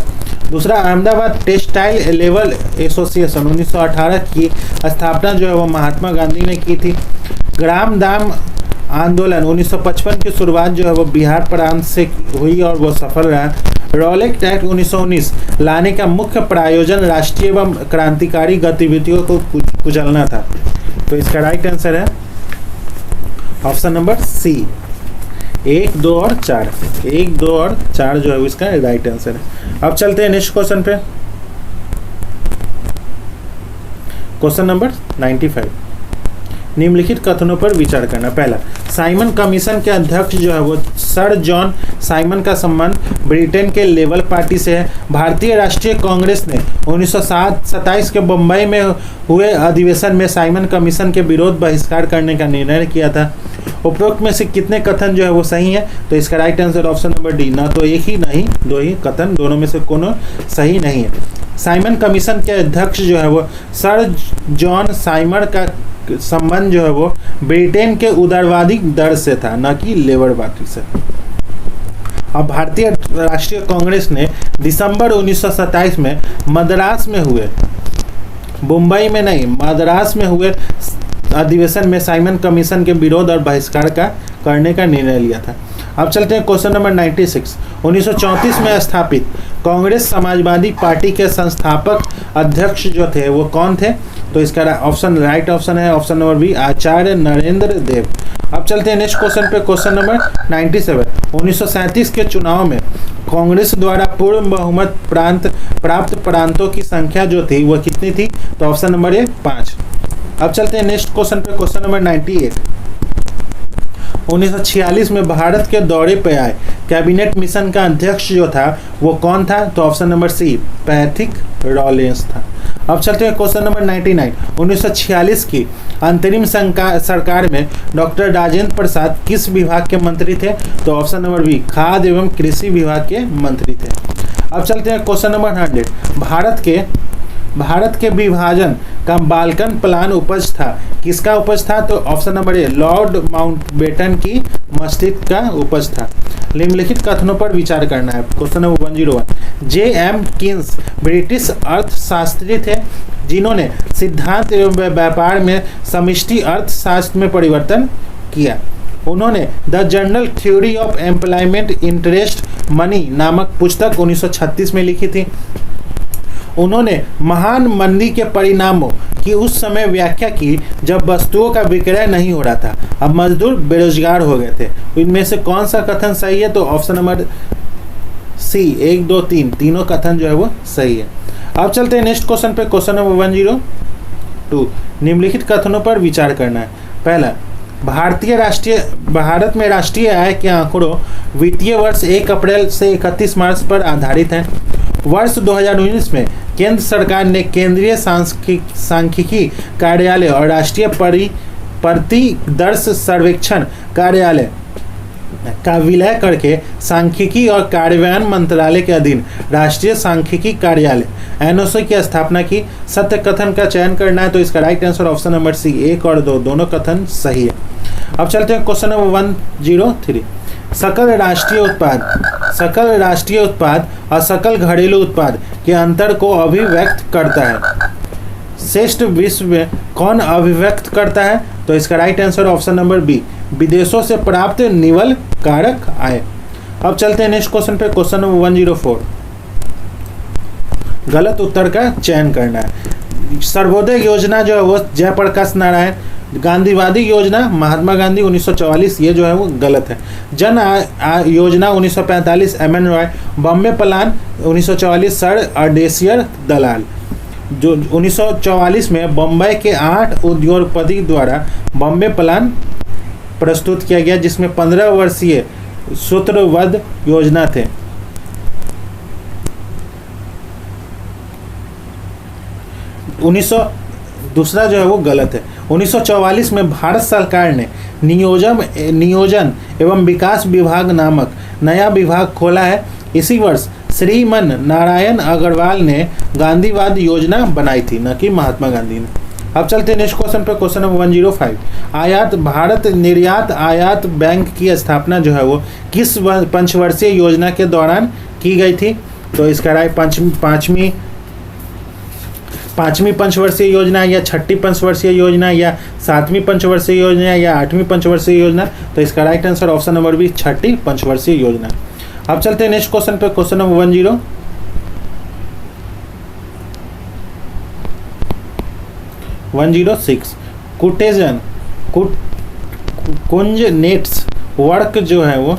दूसरा, अहमदाबाद टेक्सटाइल लेबर एसोसिएशन 1918 की स्थापना जो है वह महात्मा गांधी ने की थी। ग्राम दाम आंदोलन 1955 की शुरुआत जो है वो बिहार प्रांत से हुई और वो सफल रहा। रॉलेट एक्ट 1919 लाने का मुख्य प्रायोजन राष्ट्रीय एवं क्रांतिकारी गतिविधियों को कुचलना था। तो इसका राइट आंसर है ऑप्शन नंबर सी, 1, 2 और 4। 1, 2 और 4 जो है इसका राइट आंसर है। अब चलते हैं नेक्स्ट क्वेश्चन पे, क्वेश्चन नंबर 95। निम्नलिखित कथनों पर विचार करना। पहला, साइमन कमीशन के अध्यक्ष जो है वो सर जॉन साइमन का संबंध ब्रिटेन के लेबर पार्टी से है। भारतीय राष्ट्रीय कांग्रेस ने 1927 के बम्बई में हुए अधिवेशन में साइमन कमीशन के विरोध बहिष्कार करने का निर्णय किया था। उपरोक्त में से कितने कथन जो है वो सही है? तो इसका right answer option number D, ना तो एक ही नहीं दो ही कथन, दोनों में से कोनो सही नहीं है। साइमन कमीशन के अध्यक्ष जो है वो सर जॉन साइमन का संबंध जो है वो ब्रिटेन के उदारवादी दल से था, न कि लेबर पार्टी से। अब भारतीय राष्ट्रीय कांग्रेस ने दिसंबर 1927 में मद्रास में हुए, मुंबई में नहीं, मद्रास में हुए अधिवेशन में साइमन कमीशन के विरोध और बहिष्कार करने का निर्णय लिया था। अब चलते हैं क्वेश्चन नंबर 96। 1934 में स्थापित कांग्रेस समाजवादी पार्टी के संस्थापक अध्यक्ष जो थे वो कौन थे? तो इसका ऑप्शन राइट ऑप्शन है ऑप्शन नंबर बी, आचार्य नरेंद्र देव। अब चलते हैं नेक्स्ट क्वेश्चन पे, क्वेश्चन नंबर 97। 1937 के चुनाव में कांग्रेस द्वारा पूर्ण बहुमत प्राप्त प्रांतों की संख्या जो थी वह कितनी थी? तो ऑप्शन नंबर ए 5। अब चलते हैं नेक्स्ट क्वेश्चन पे, क्वेश्चन नंबर 98। 1946 में भारत के दौरे पर आए कैबिनेट मिशन का अध्यक्ष जो था वो कौन था? तो option number C, Pethick Lawrence था। अब चलते हैं क्वेश्चन नंबर 99। 1946 की अंतरिम सरकार में डॉक्टर राजेंद्र प्रसाद किस विभाग के मंत्री थे? तो ऑप्शन नंबर बी, खाद्य एवं कृषि विभाग के मंत्री थे। अब चलते हैं क्वेश्चन नंबर 100। भारत के विभाजन का बाल्कन प्लान उपज था, किसका उपज था? तो ऑप्शन नंबर ए, लॉर्ड माउंटबेटन की मस्जिद का उपज था। निम्नलिखित कथनों पर विचार करना है। Question number 101। J.M. Keynes British अर्थशास्त्री थे जिन्होंने सिद्धांत एवं व्यापार में समष्टि अर्थशास्त्र में परिवर्तन किया। उन्होंने the general theory of employment interest money नामक पुस्तक 1936 में लिखी थी। उन्होंने महान मंदी के परिणामों की उस समय व्याख्या की जब वस्तुओं का विक्रय नहीं हो रहा था, अब मजदूर बेरोजगार हो गए थे। इनमें से कौन सा कथन सही है? तो ऑप्शन नंबर सी, 1, 2, 3 तीनों कथन जो है वो सही है। अब चलते हैं नेक्स्ट क्वेश्चन पे, क्वेश्चन नंबर 102। निम्नलिखित कथनों पर विचार करना है। पहला, भारत में राष्ट्रीय आय के आंकड़ों वित्तीय वर्ष 1 अप्रैल से 31 मार्च पर आधारित हैं। वर्ष 2019 में केंद्र सरकार ने केंद्रीय सांख्यिकी कार्यालय और राष्ट्रीय प्रतिदर्श सर्वेक्षण कार्यालय का विलय करके सांख्यिकी और कार्यान्वयन मंत्रालय के अधीन राष्ट्रीय सांख्यिकी कार्यालय एनओसी की स्थापना की। सत्य कथन का चयन करना है, तो इसका right answer option number C, 1 और 2 दोनों कथन सही है। अब चलते हैं क्वेश्चन नंबर 103। सकल राष्ट्रीय उत्पाद और सकल घरेलू उत्पाद के अंतर को अभिव्यक्त करता है। श्रेष्ठ विश्व में कौन अभिव्यक्त करता है? तो इसका right answer option number B, विदेशों से प्राप्त निवल कारक आय। अब चलते हैं नेक्स्ट क्वेश्चन पे, क्वेश्चन नंबर 104। गलत उत्तर का चयन करना है। सर्वोदय योजना जो है वो जयप्रकाश नारायण, गांधीवादी योजना महात्मा गांधी 1944, ये जो है वो गलत है। Jan Yojana 1945 M N. Roy, Bombay plan 1944 sir Ardeshir Dalal. जो 1944 में बम्बई के 8 उद्योगपति द्वारा बॉम्बे प्लान प्रस्तुत किया गया जिसमें 15 वर्षीय सूत्रबद्ध योजना थे। दूसरा जो है वो गलत है। 1944 में भारत सरकार ने नियोजन एवं विकास विभाग नामक नया विभाग खोला है। इसी वर्ष श्रीमन नारायण अग्रवाल ने गांधीवाद योजना बनाई थी, न कि महात्मा गांधी ने। अब चलते हैं नेक्स्ट क्वेश्चन पे, क्वेश्चन नंबर 105। आयात भारत निर्यात आयात बैंक की स्थापना जो है वो किस पंचवर्षीय योजना के दौरान की गई थी? तो इसका राय पांचवी पंचवर्षीय योजना, या छठी पंचवर्षीय योजना, या सातवीं पंचवर्षीय योजना, या आठवीं पंचवर्षीय योजना? तो इसका right answer option number B, छठी पंचवर्षीय योजना। अब चलते हैं नेक्स्ट क्वेश्चन पे, क्वेश्चन नंबर 106। कुटेजन कुंज नेट्स वर्क जो है वो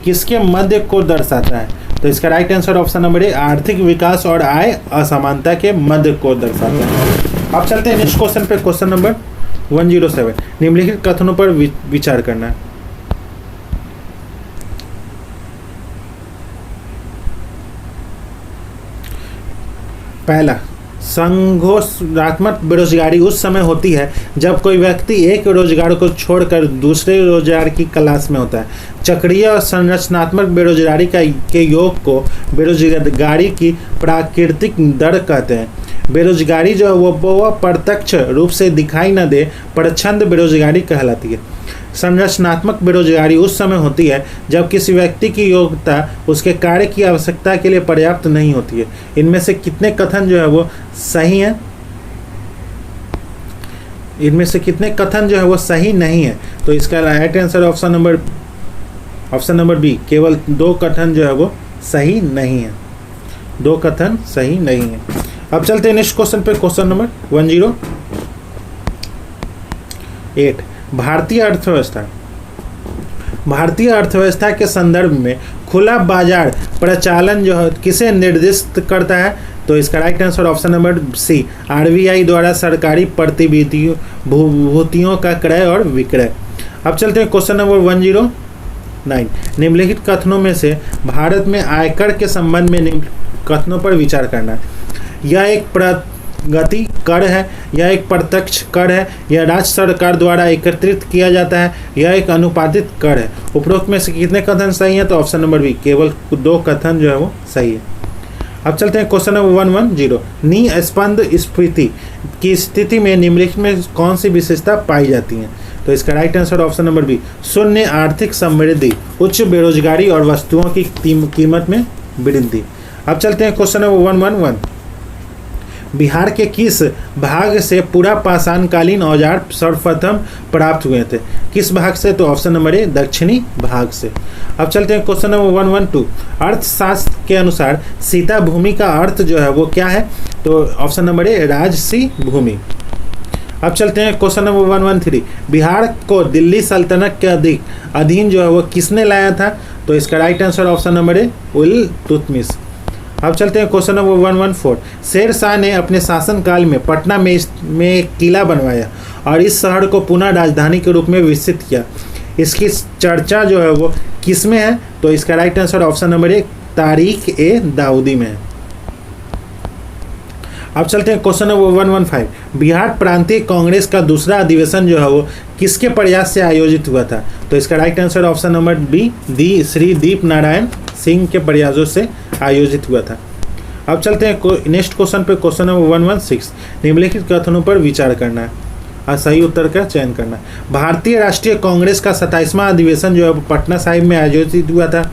किसके मध्य को दर्शाता है? तो इसका राइट आंसर ऑप्शन नंबर ए, आर्थिक विकास और आय असमानता के मध्य को दर्शाता है। अब चलते हैं नेक्स्ट क्वेश्चन पे, क्वेश्चन नंबर 107। निम्नलिखित कथनों पर विचार करना है। पहला, संघर्षात्मक बेरोजगारी उस समय होती है जब कोई व्यक्ति एक रोजगार को छोड़कर दूसरे रोजगार की तलाश में होता है। चक्रीय और संरचनात्मक बेरोजगारी के योग को बेरोजगारी की प्राकृतिक दर कहते हैं। बेरोजगारी जो है वो प्रत्यक्ष रूप से दिखाई न दे प्रच्छन्न बेरोजगारी कहलाती है। संरचनात्मक बेरोजगारी उस समय होती है जब किसी व्यक्ति की योग्यता उसके कार्य की आवश्यकता के लिए पर्याप्त नहीं होती है। इनमें से कितने कथन जो है वो सही हैं? इनमें से कितने कथन जो है वो सही नहीं है? तो इसका right answer option number B, केवल 2 कथन जो है वो सही नहीं है। 2 कथन सही नहीं है। अब चलते हैं नेक्स्ट क्वेश्चन पे, क्वेश्चन नंबर 108। भारतीय अर्थव्यवस्था के संदर्भ में खुला बाजार प्रचालन जो है किसे निर्दिष्ट करता है? तो इसका right answer option number C, RBI द्वारा सरकारी प्रतिभूतियों का क्रय और विक्रय। अब चलते हैं क्वेश्चन नंबर 109। निम्नलिखित कथनों में से भारत में आयकर के संबंध में निम्न कथनों पर विचार करना है। यह एक प्रगति कर है, यह एक प्रत्यक्ष कर है, यह राज्य सरकार द्वारा एकत्रित किया जाता है, यह एक अनुपातित कर है। उपरोक्त में से कितने कथन सही हैं? तो ऑप्शन नंबर बी, केवल 2 कथन जो है वो सही है। अब चलते हैं क्वेश्चन नंबर 110। निस्पंद स्फीति की स्थिति में निम्नलिखित में कौन सी विशेषता पाई जाती है? तो इसका right answer option number B, शून्य आर्थिक समृद्धि, उच्च बेरोजगारी और वस्तुओं की कीमत में वृद्धि। अब चलते हैं क्वेश्चन नंबर 111। बिहार के किस भाग से पूरा पाषाणकालीन औजार सर्वप्रथम प्राप्त हुए थे? किस भाग से? तो ऑप्शन नंबर ए, दक्षिणी भाग से। अब चलते हैं क्वेश्चन नंबर 112। अर्थशास्त्र के अनुसार सीता भूमि का अर्थ जो है वो क्या है? तो ऑप्शन नंबर ए, राजसी भूमि। अब चलते हैं क्वेश्चन नंबर 113। बिहार को दिल्ली सल्तनत के अधीन जो है वो किसने लाया था? तो इसका राइट आंसर ऑप्शन नंबर ए, इल्तुतमिश। अब चलते हैं क्वेश्चन नंबर 114। शेर शाह ने अपने शासनकाल में पटना में एक किला बनवाया और इस शहर को पुनः राजधानी के रूप में विकसित किया। इसकी चर्चा जो है वो किस में है? तो इसका राइट आंसर ऑप्शन नंबर ए, तारीख ए दाऊदी में है। अब चलते हैं क्वेश्चन नंबर 115। बिहार प्रांतीय कांग्रेस का दूसरा अधिवेशन जो है वो किसके प्रयास से आयोजित हुआ था? तो इसका right answer option number B, Shri Deep Narayan Singh के प्रयासों से आयोजित हुआ था। अब चलते हैं नेक्स्ट क्वेश्चन पे, क्वेश्चन नंबर 116। निम्नलिखित कथनों पर विचार करना है और सही उत्तर का चयन करना है। भारतीय राष्ट्रीय कांग्रेस का 27वां अधिवेशन जो है पटना साहिब में आयोजित हुआ था।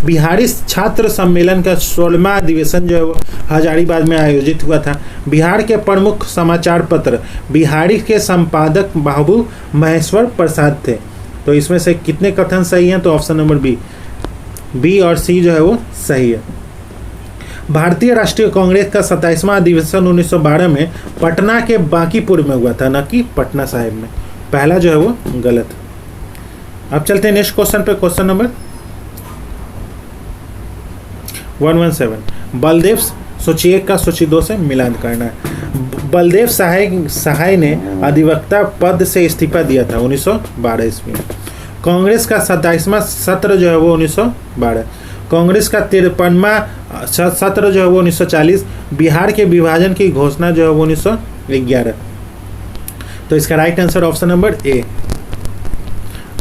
बिहारी छात्र सम्मेलन का 16वां अधिवेशन जो है वो हजारीबाग में आयोजित हुआ था। बिहार के प्रमुख समाचार पत्र बिहारी के संपादक बाबू महेश्वर प्रसाद थे। तो इसमें से कितने कथन सही हैं? तो ऑप्शन नंबर बी और सी जो है वो सही है। भारतीय राष्ट्रीय कांग्रेस का 27वां अधिवेशन 1912 में पटना के बांकीपुर में हुआ था, न कि पटना साहिब में। पहला जो है वो गलत। अब चलते हैं नेक्स्ट क्वेश्चन पे, क्वेश्चन नंबर 117। बलदेव सूची 1 का सूची 2 से मिलान करना है। बलदेव सहाय ने अधिवक्ता पद से इस्तीफा दिया था 1912 ईस्वी में। कांग्रेस का 27वां सत्र जो है वो 1912। कांग्रेस का 53वां सत्र जो है वो 1940। बिहार के विभाजन की घोषणा जो है वो 1911। तो इसका राइट आंसर ऑप्शन नंबर ए।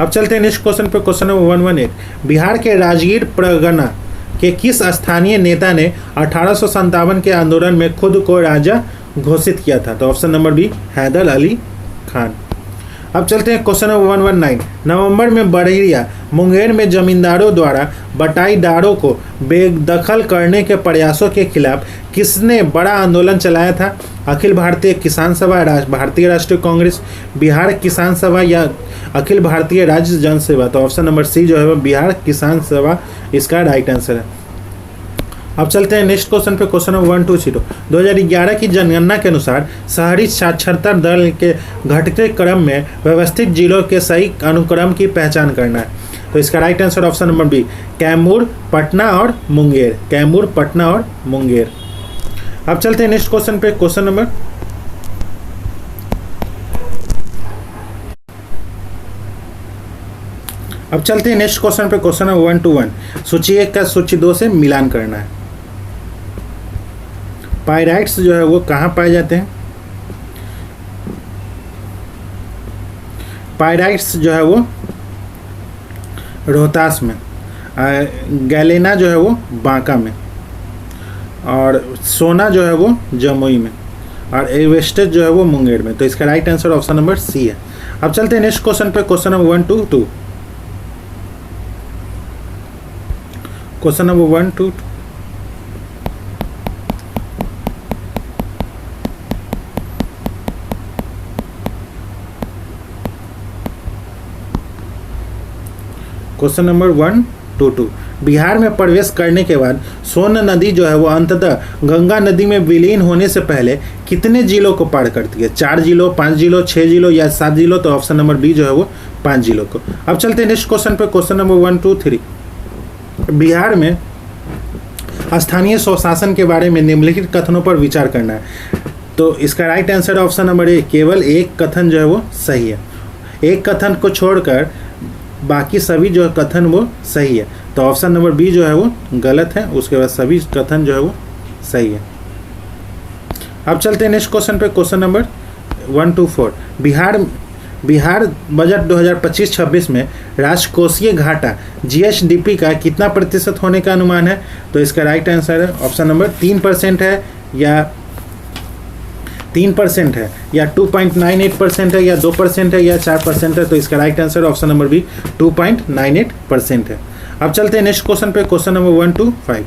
अब चलते हैं नेक्स्ट क्वेश्चन पे, क्वेश्चन नंबर 118। बिहार के राजगीर परगना के किस स्थानीय नेता ने 1857 के आंदोलन में खुद को राजा घोषित किया था? तो option number B Haider Ali Khan. अब चलते हैं क्वेश्चन नंबर 119। नवंबर में बड़हिया मुंगेर में जमींदारों द्वारा बटाईदारों को बेदखल करने के प्रयासों के खिलाफ किसने बड़ा आंदोलन चलाया था? अखिल भारतीय किसान सभा, भारतीय राष्ट्रीय कांग्रेस, बिहार किसान सभा या अखिल भारतीय राज्य जनसेवा? तो ऑप्शन नंबर सी जो है वो बिहार किसान सभा इसका राइट आंसर है। अब चलते हैं नेक्स्ट क्वेश्चन पे, क्वेश्चन नंबर 120। 2011 की जनगणना के अनुसार शहरी साक्षरता दर के घटते क्रम में व्यवस्थित जिलों के सही अनुक्रम की पहचान करना है। तो इसका right answer option number B Kaimur, Patna और मुंगेर। कैमूर, पटना और मुंगेर। अब चलते हैं नेक्स्ट क्वेश्चन पे, क्वेश्चन नंबर अब चलते हैं नेक्स्ट क्वेश्चन पे, क्वेश्चन नंबर 121। सूची 1 का सूची 2 से मिलान करना है। पाइराइट्स जो है वो कहाँ पाए जाते हैं? पाइराइट्स जो है वो रोहतास में, गैलेना जो है वो बांका में, और सोना जो है वो जमुई में, और एवेस्टेज जो है वो मुंगेर में। तो इसका right answer option number C है। अब चलते हैं नेक्स्ट क्वेश्चन पे, question number 122। Question number 122। Question number 122। Bihar में प्रवेश करने के बाद सोन नदी जो है वो अंततः गंगा नदी में विलीन होने से पहले कितने जिलों को पार करती है? 4 जिलों, 5 जिलों, 6 जिलों या 7 जिलों? तो ऑप्शन नंबर बी जो है वो 5 जिलों को। अब चलते हैं नेक्स्ट क्वेश्चन पे, क्वेश्चन नंबर 123। बिहार में स्थानीय स्वशासन के बारे में निम्नलिखित कथनों पर विचार करना है। तो इसका राइट आंसर ऑप्शन नंबर ए केवल एक कथन जो है वो सही है। एक कथन को छोड़कर बाकी सभी जो कथन वो सही है। तो ऑप्शन नंबर बी जो है वो गलत है, उसके बाद सभी कथन जो है वो सही है। अब चलते हैं नेक्स्ट क्वेश्चन पे, क्वेश्चन नंबर 124। बिहार बजट 2025-26 में राजकोषीय घाटा जीएसडीपी का कितना प्रतिशत होने का अनुमान है? तो इसका राइट आंसर है ऑप्शन नंबर 3% है, या 3% है, या 2.98% है, या 2% है, या 4% है? तो इसका right answer option number B 2.98% है। अब चलते हैं नेक्स्ट क्वेश्चन पे, क्वेश्चन नंबर 125।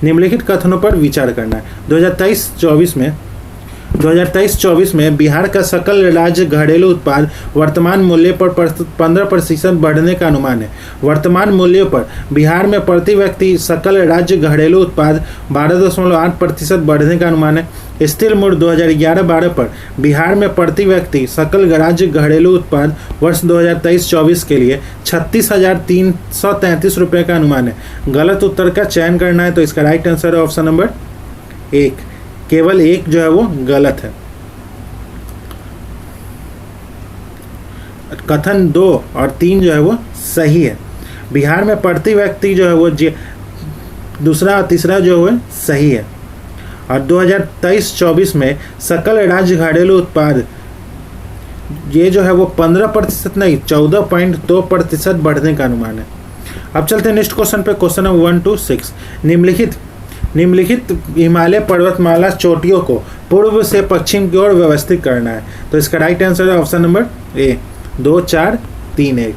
निम्नलिखित कथनों पर विचार करना है। 2023-24 में बिहार का सकल राज्य घरेलू उत्पाद वर्तमान मूल्य पर 15% बढ़ने का अनुमान है। वर्तमान मूल्यों पर बिहार में प्रति व्यक्ति सकल राज्य घरेलू उत्पाद 12.8% बढ़ने का अनुमान है। स्थिर मूल्य 2011-12 पर बिहार में प्रति व्यक्ति सकल राज्य घरेलू उत्पाद वर्ष 2023-24 के लिए 36,333 रुपये का अनुमान है। गलत उत्तर का चयन करना है। तो इसका राइट आंसर है ऑप्शन नंबर 1, केवल 1 जो है वो गलत है। कथन 2 और 3 जो है वो सही है। बिहार में प्रति व्यक्ति जो है वो दूसरा और तीसरा जो है सही है। और 2023-24 में सकल राज्य घरेलू उत्पाद ये जो है वो 15% नहीं 14.2% बढ़ने का अनुमान है। अब चलते हैं नेक्स्ट क्वेश्चन पे, क्वेश्चन नंबर 126। निम्नलिखित हिमालय पर्वतमाला चोटियों को पूर्व से पश्चिम की ओर व्यवस्थित करना है। तो इसका राइट आंसर है option number A 2, 4, 3, 1।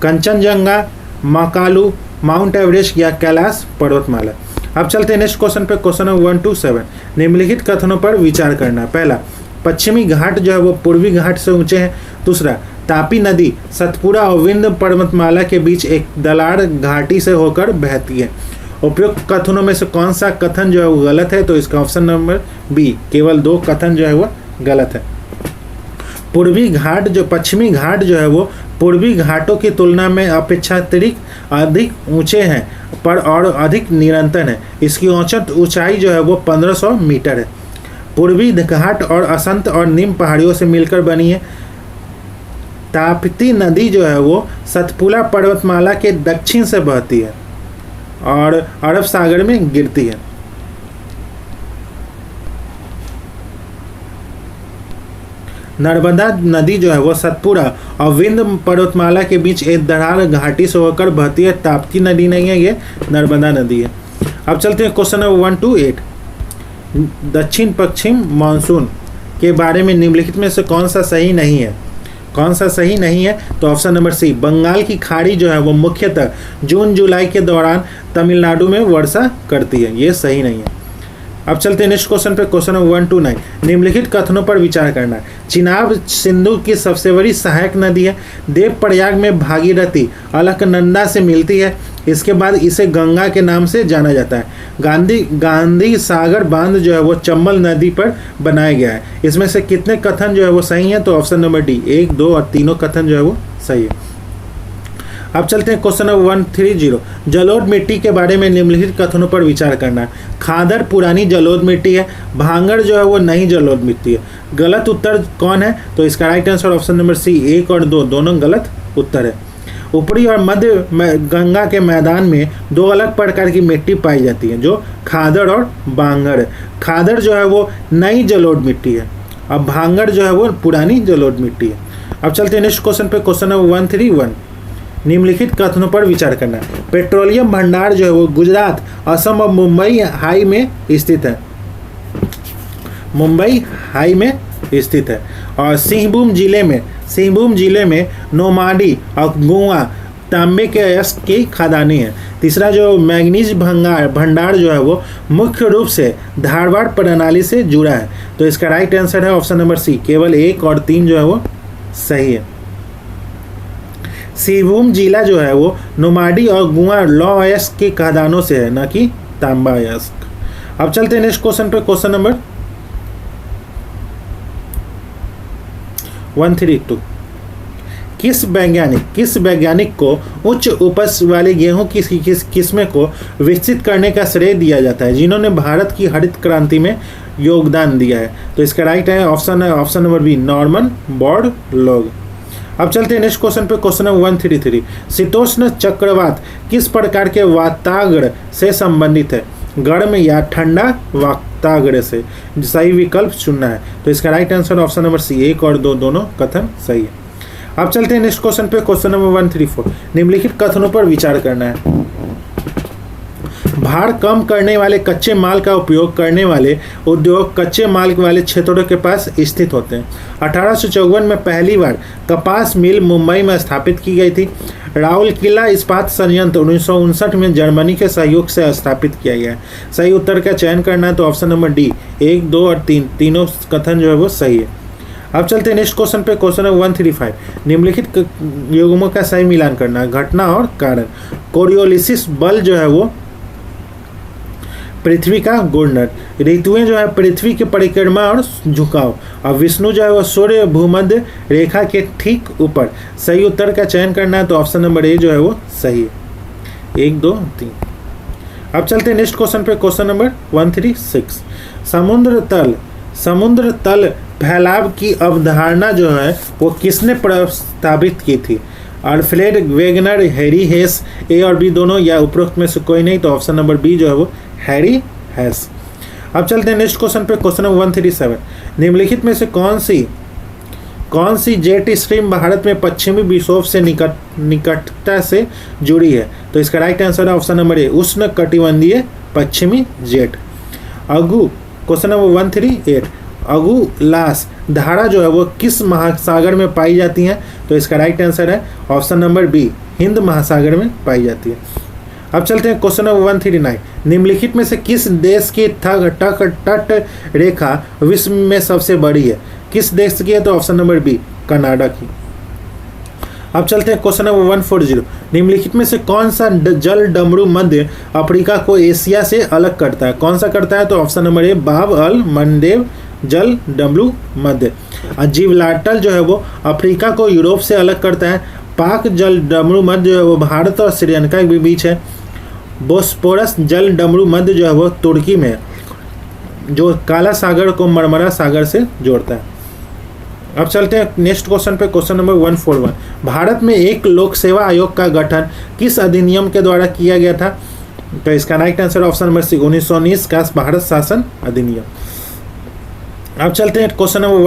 Kanchenjunga, Makalu, mount Everest या कैलाश पर्वतमाला। अब चलते हैं नेक्स्ट क्वेश्चन पे, क्वेश्चन नंबर 127। निम्नलिखित कथनों पर विचार करना है। पहला, पश्चिमी घाट जो है वो पूर्वी घाट से ऊंचे हैं। दूसरा, तापी नदी सतपुड़ा और विंध्य पर्वतमाला के बीच एक दलार घाटी से होकर बहती है। उपयुक्त कथनों में से कौन सा कथन जो है वो गलत है? तो इसका ऑप्शन नंबर बी केवल 2 कथन जो है वो गलत है। पश्चिमी घाट जो है वो पूर्वी घाटों की तुलना में अपेक्षाकृत अधिक ऊंचे हैं पर और अधिक निरंतर है। इसकी औसत ऊंचाई जो है वो 1500 मीटर है। पूर्वी घाट और असंत और निम्न पहाड़ियों से मिलकर बनी है। ताप्ती नदी जो है वो सतपुड़ा पर्वतमाला के दक्षिण से बहती है और अरब सागर में गिरती है। नर्मदा नदी जो है वो सतपुड़ा और विंध्य पर्वतमाला के बीच एक दरार घाटी से होकर बहती है। ताप्ती नदी नहीं है, ये नर्मदा नदी है। अब चलते हैं क्वेश्चन नंबर 128। दक्षिण पश्चिम मानसून के बारे में निम्नलिखित में से कौन सा सही नहीं है? कौन सा सही नहीं है? तो ऑप्शन नंबर सी, बंगाल की खाड़ी जो है वो मुख्यतः जून जुलाई के दौरान तमिलनाडु में वर्षा करती है, ये सही नहीं है। अब चलते हैं नेक्स्ट क्वेश्चन पे, क्वेश्चन नंबर 129। निम्नलिखित कथनों पर विचार करना है। चिनाब सिंधु की सबसे बड़ी सहायक नदी है। देवप्रयाग में भागीरथी अलकनंदा से मिलती है। इसके बाद इसे गंगा के नाम से जाना जाता है। गांधी सागर बांध जो है वो चंबल नदी पर बनाया गया है। इसमें से कितने कथन जो है वो सही है? तो ऑप्शन नंबर डी, 1, 2 और तीनों कथन जो है वो सही है। अब चलते हैं क्वेश्चन नंबर 130। जलोढ़ मिट्टी के बारे में निम्नलिखित कथनों पर विचार करना है। खादर पुरानी जलोढ़ मिट्टी है। भांगड़ जो है वो नई जलोढ़ मिट्टी है। गलत उत्तर कौन है? तो इसका right answer option number C, 1 और 2 दोनों गलत उत्तर है। ऊपरी और मध्य गंगा के मैदान में दो अलग प्रकार की मिट्टी पाई जाती है, जो खादर और भांगड़ है। खादर जो है वो नई जलोढ़ मिट्टी है, अब भांगड़ जो है वो पुरानी जलोढ़ मिट्टी है। अब चलते हैं नेक्स्ट क्वेश्चन पे, क्वेश्चन नंबर 131। निम्नलिखित कथनों पर विचार करना है। पेट्रोलियम भंडार जो है वो गुजरात, असम और मुंबई हाई में स्थित है। मुंबई हाई में स्थित है। और सिंहभूम जिले में नोमाडी और गुआ तांबे के अयस्क की खदानें हैं। तीसरा जो मैग्नीज भंडार जो है वो मुख्य रूप से धारवाड़ प्रणाली से जुड़ा है। तो इसका राइट आंसर है ऑप्शन नंबर सी, केवल 1 और 3 जो है वो सही है। सिंहभूम जिला जो है वो नोमाडी और गुआ लौ अयस्क की खदानों से है, न कि तांबा अयस्क। अब चलते हैं नेक्स्ट क्वेश्चन पे, क्वेश्चन नंबर 132। किस वैज्ञानिक को उच्च उपज वाली गेहूं की किस्में को विकसित करने का श्रेय दिया जाता है, जिन्होंने भारत की हरित क्रांति में योगदान दिया है? तो इसका राइट है option number B, Norman Borlaug. अब चलते हैं नेक्स्ट क्वेश्चन पे, क्वेश्चन नंबर 133। शीतोष्ण चक्रवात किस प्रकार के वाताग्र से संबंधित है? गर्म या ठंडा वाताग्र से। सही विकल्प चुनना है। तो इसका right answer option number C, 1 और 2 दोनों कथन सही है। अब चलते हैं नेक्स्ट क्वेश्चन पे, क्वेश्चन नंबर 134। निम्नलिखित कथनों पर विचार करना है। भार कम करने वाले कच्चे माल का उपयोग करने वाले उद्योग कच्चे माल वाले क्षेत्रों के पास स्थित होते हैं। 1854 में पहली बार कपास मिल मुंबई में स्थापित की गई थी। राउरकेला इस्पात संयंत्र 1959 में जर्मनी के सहयोग से स्थापित किया गया है। सही उत्तर का चयन करना है, तो ऑप्शन नंबर डी, 1, 2 और 3 तीनों कथन जो है वो सही है। अब चलते हैं नेक्स्ट क्वेश्चन पे, क्वेश्चन नंबर 135। निम्नलिखित युग्मों का सही मिलान करना है। घटना और कारण। कोरियोलिसिस बल जो है वो पृथ्वी का घूर्णन। ऋतुएं जो है पृथ्वी की परिक्रमा और झुकाव। और विष्णु जो है वो सूर्य भूमध्य रेखा के ठीक ऊपर। सही उत्तर का चयन करना है, तो ऑप्शन नंबर ए जो है वो सही है। 1, 2, 3। अब चलते हैं नेक्स्ट क्वेश्चन पे, क्वेश्चन नंबर 136। समुद्र तल फैलाव की अवधारणा जो है वो किसने प्रस्तावित की थी? Alfred Wegener, Harry Hess. A और बी दोनों या उपरोक्त में से कोई नहीं, तो ऑप्शन नंबर बी जो है वो हैरी हेस। अब चलते हैं नेक्स्ट क्वेश्चन पे, क्वेश्चन नंबर 137। निम्नलिखित में से कौन सी जेट स्ट्रीम भारत में पश्चिमी विक्षोभ से निकटता से जुड़ी है? तो इसका राइट आंसर है ऑप्शन नंबर ए, उष्ण कटिबंधीय पश्चिमी जेट। Question number 138। अगुलास धारा जो है वो किस महासागर में पाई जाती है? तो इसका राइट आंसर है ऑप्शन नंबर बी, हिंद महासागर में पाई जाती है। अब चलते हैं क्वेश्चन नंबर 139। निम्नलिखित में से किस देश की तट रेखा विश्व में सबसे बड़ी है? किस देश की है? तो ऑप्शन नंबर बी, कनाडा की। अब चलते हैं क्वेश्चन नंबर 140। निम्नलिखित में से कौन सा जल डमरू मध्य अफ्रीका को एशिया से अलग करता है? कौन सा करता है? तो ऑप्शन नंबर ए, बाब अल मंडेब जल डमरू मध्य। जिब्राल्टर जो है वो अफ्रीका को यूरोप से अलग करता है। पाक जल डमरू मध्य जो है वो भारत और श्रीलंका के बीच है। बोस्पोरस जल डमरू मध्य जो है वो तुर्की में है, जो काला सागर को मरमरा सागर से जोड़ता है। अब चलते हैं नेक्स्ट क्वेश्चन पे, क्वेश्चन नंबर 141। भारत में एक लोक सेवा आयोग का गठन किस अधिनियम के द्वारा किया गया था? तो इसका right answer option number C, 1919 का भारत शासन अधिनियम। अब चलते हैं क्वेश्चन नंबर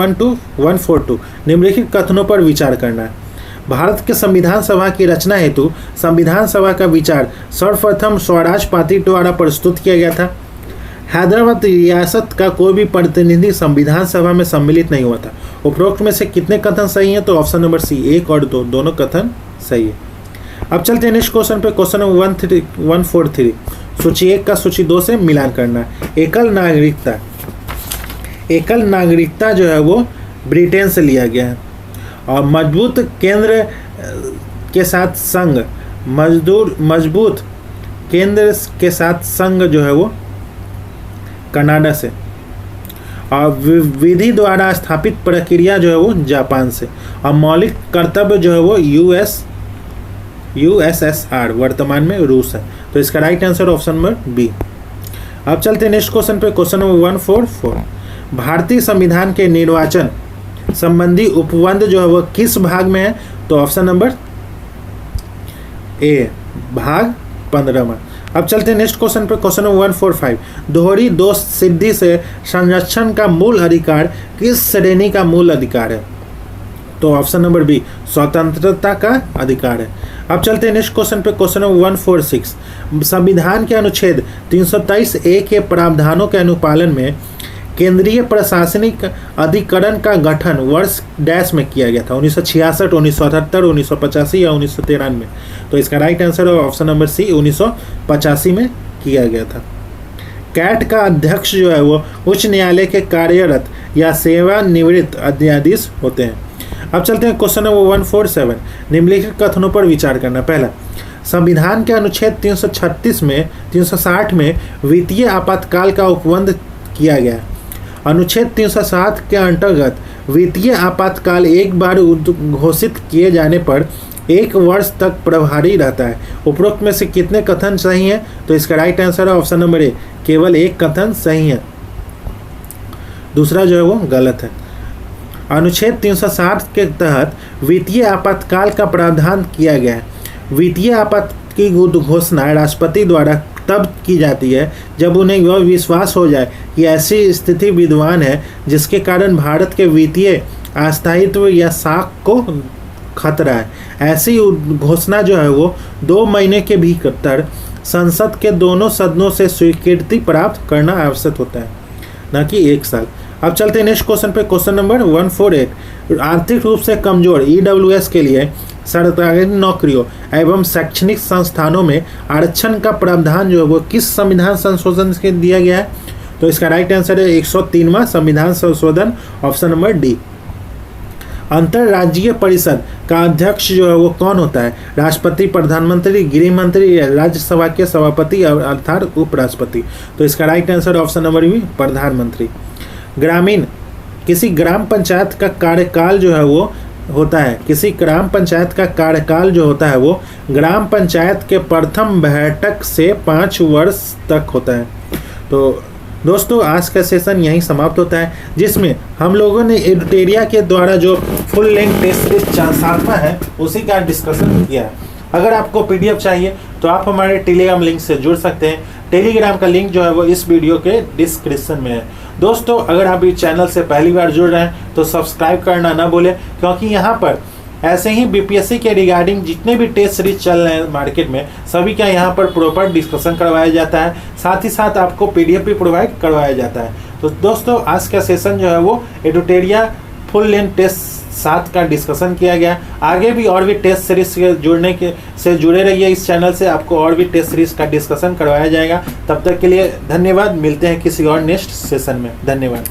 142। निम्नलिखित कथनों पर विचार करना है। भारत के संविधान सभा की रचना हेतु संविधान सभा का विचार सर्वप्रथम स्वराज पार्टी द्वारा प्रस्तुत किया गया था। हैदराबाद रियासत का कोई भी प्रतिनिधि संविधान सभा में सम्मिलित नहीं हुआ था। उपरोक्त में से कितने कथन सही हैं? तो ऑप्शन नंबर सी 1 और 2 दोनों कथन सही है। अब चलते हैं नेक्स्ट क्वेश्चन पे। क्वेश्चन नंबर 143 सूची 1 का सूची 2 से मिलान करना है। एकल नागरिकता जो है वो ब्रिटेन से लिया गया है और मजबूत केंद्र के साथ संघ जो है वो कनाडा से, और विधि द्वारा स्थापित प्रक्रिया जो है वो जापान से, और मौलिक कर्तव्य जो है वो USSR वर्तमान में रूस है। तो इसका right answer option number B. अब चलते हैं नेक्स्ट क्वेश्चन पे। क्वेश्चन नंबर 144 भारतीय संविधान के निर्वाचन संबंधी उपबंध जो है वो किस भाग में है? तो ऑप्शन नंबर ए भाग 15 में। अब चलते हैं नेक्स्ट क्वेश्चन पे। क्वेश्चन नंबर 145 दोहरी दोष सिद्धि से संरक्षण का मूल अधिकार किस श्रेणी का मूल अधिकार है? तो ऑप्शन नंबर बी स्वतंत्रता का अधिकार है। अब चलते हैं नेक्स्ट क्वेश्चन पे। क्वेश्चन नंबर 146 संविधान के अनुच्छेद 323A के प्रावधानों के अनुपालन में केंद्रीय प्रशासनिक अधिकरण का गठन वर्ष डैश में किया गया था? 1966, 1978, 1985 या 1993? तो इसका राइट आंसर है ऑप्शन नंबर सी 1985 में किया गया था। कैट का अध्यक्ष जो है वो उच्च न्यायालय के कार्यरत या सेवानिवृत्त न्यायाधीश होते हैं। अब चलते हैं क्वेश्चन नंबर 147 निम्नलिखित कथनों पर विचार करना। पहला, संविधान के अनुच्छेद 360 में वित्तीय आपातकाल का उपबंध किया गया। अनुच्छेद 360 के अंतर्गत वित्तीय आपातकाल एक बार घोषित किए जाने पर 1 वर्ष तक प्रभावी रहता है। उपरोक्त में से कितने कथन सही हैं? तो इसका राइट आंसर है ऑप्शन नंबर ए केवल 1 कथन सही है, दूसरा जो है वो गलत है। अनुच्छेद 360 के तहत वित्तीय आपातकाल का प्रावधान किया गया है। वित्तीय आपात की घोषणा राष्ट्रपति द्वारा तब की जाती है जब उन्हें यह विश्वास हो जाए कि ऐसी स्थिति विद्यमान है जिसके कारण भारत के वित्तीय अस्थायित्व या साख को खतरा है। ऐसी घोषणा जो है वो 2 महीने के भीतर संसद के दोनों सदनों से स्वीकृति प्राप्त करना आवश्यक होता है, न कि 1 साल। अब चलते हैं नेक्स्ट क्वेश्चन पे। क्वेश्चन नंबर 148 आर्थिक रूप से कमजोर EWS के लिए सरकारी नौकरियों एवं शैक्षणिक संस्थानों में आरक्षण का प्रावधान जो है वो किस संविधान संशोधन से दिया गया है? तो इसका राइट आंसर है 103वां संविधान संशोधन, ऑप्शन नंबर डी। अंतरराज्यीय परिषद का अध्यक्ष जो है वो कौन होता है? राष्ट्रपति, प्रधानमंत्री, गृह मंत्री या राज्यसभा के सभापति अर्थात उपराष्ट्रपति? तो इसका right answer option number B प्रधानमंत्री। किसी ग्राम पंचायत का कार्यकाल जो है वो होता है, किसी ग्राम पंचायत का कार्यकाल जो होता है वो ग्राम पंचायत के प्रथम बैठक से 5 वर्ष तक होता है। तो दोस्तों आज का सेशन यहीं समाप्त होता है, जिसमें हम लोगों ने एडुटेरिया के द्वारा जो फुल लेंथ टेस्ट सीरीज 7वां है उसी का डिस्कशन किया है। अगर आपको PDF चाहिए तो आप हमारे टेलीग्राम लिंक से जुड़ सकते हैं। टेलीग्राम का लिंक जो है वो इस वीडियो के डिस्क्रिप्शन में है। दोस्तों अगर आप इस चैनल से पहली बार जुड़ रहे हैं तो सब्सक्राइब करना ना भूलें, क्योंकि यहाँ पर ऐसे ही BPSC के रिगार्डिंग जितने भी टेस्ट सीरीज चल रहे हैं मार्केट में सभी का यहाँ पर प्रॉपर डिस्कशन करवाया जाता है, साथ ही साथ आपको PDF भी प्रोवाइड करवाया जाता है। तो दोस्तों आज का सेशन जो है वो एडुटेरिया फुल लेंथ टेस्ट 7 का डिस्कशन किया गया। आगे भी और भी टेस्ट सीरीज से जुड़े रहिए इस चैनल से, आपको और भी टेस्ट सीरीज का डिस्कशन करवाया जाएगा। तब तक के लिए धन्यवाद, मिलते हैं किसी और नेक्स्ट सेशन में। धन्यवाद।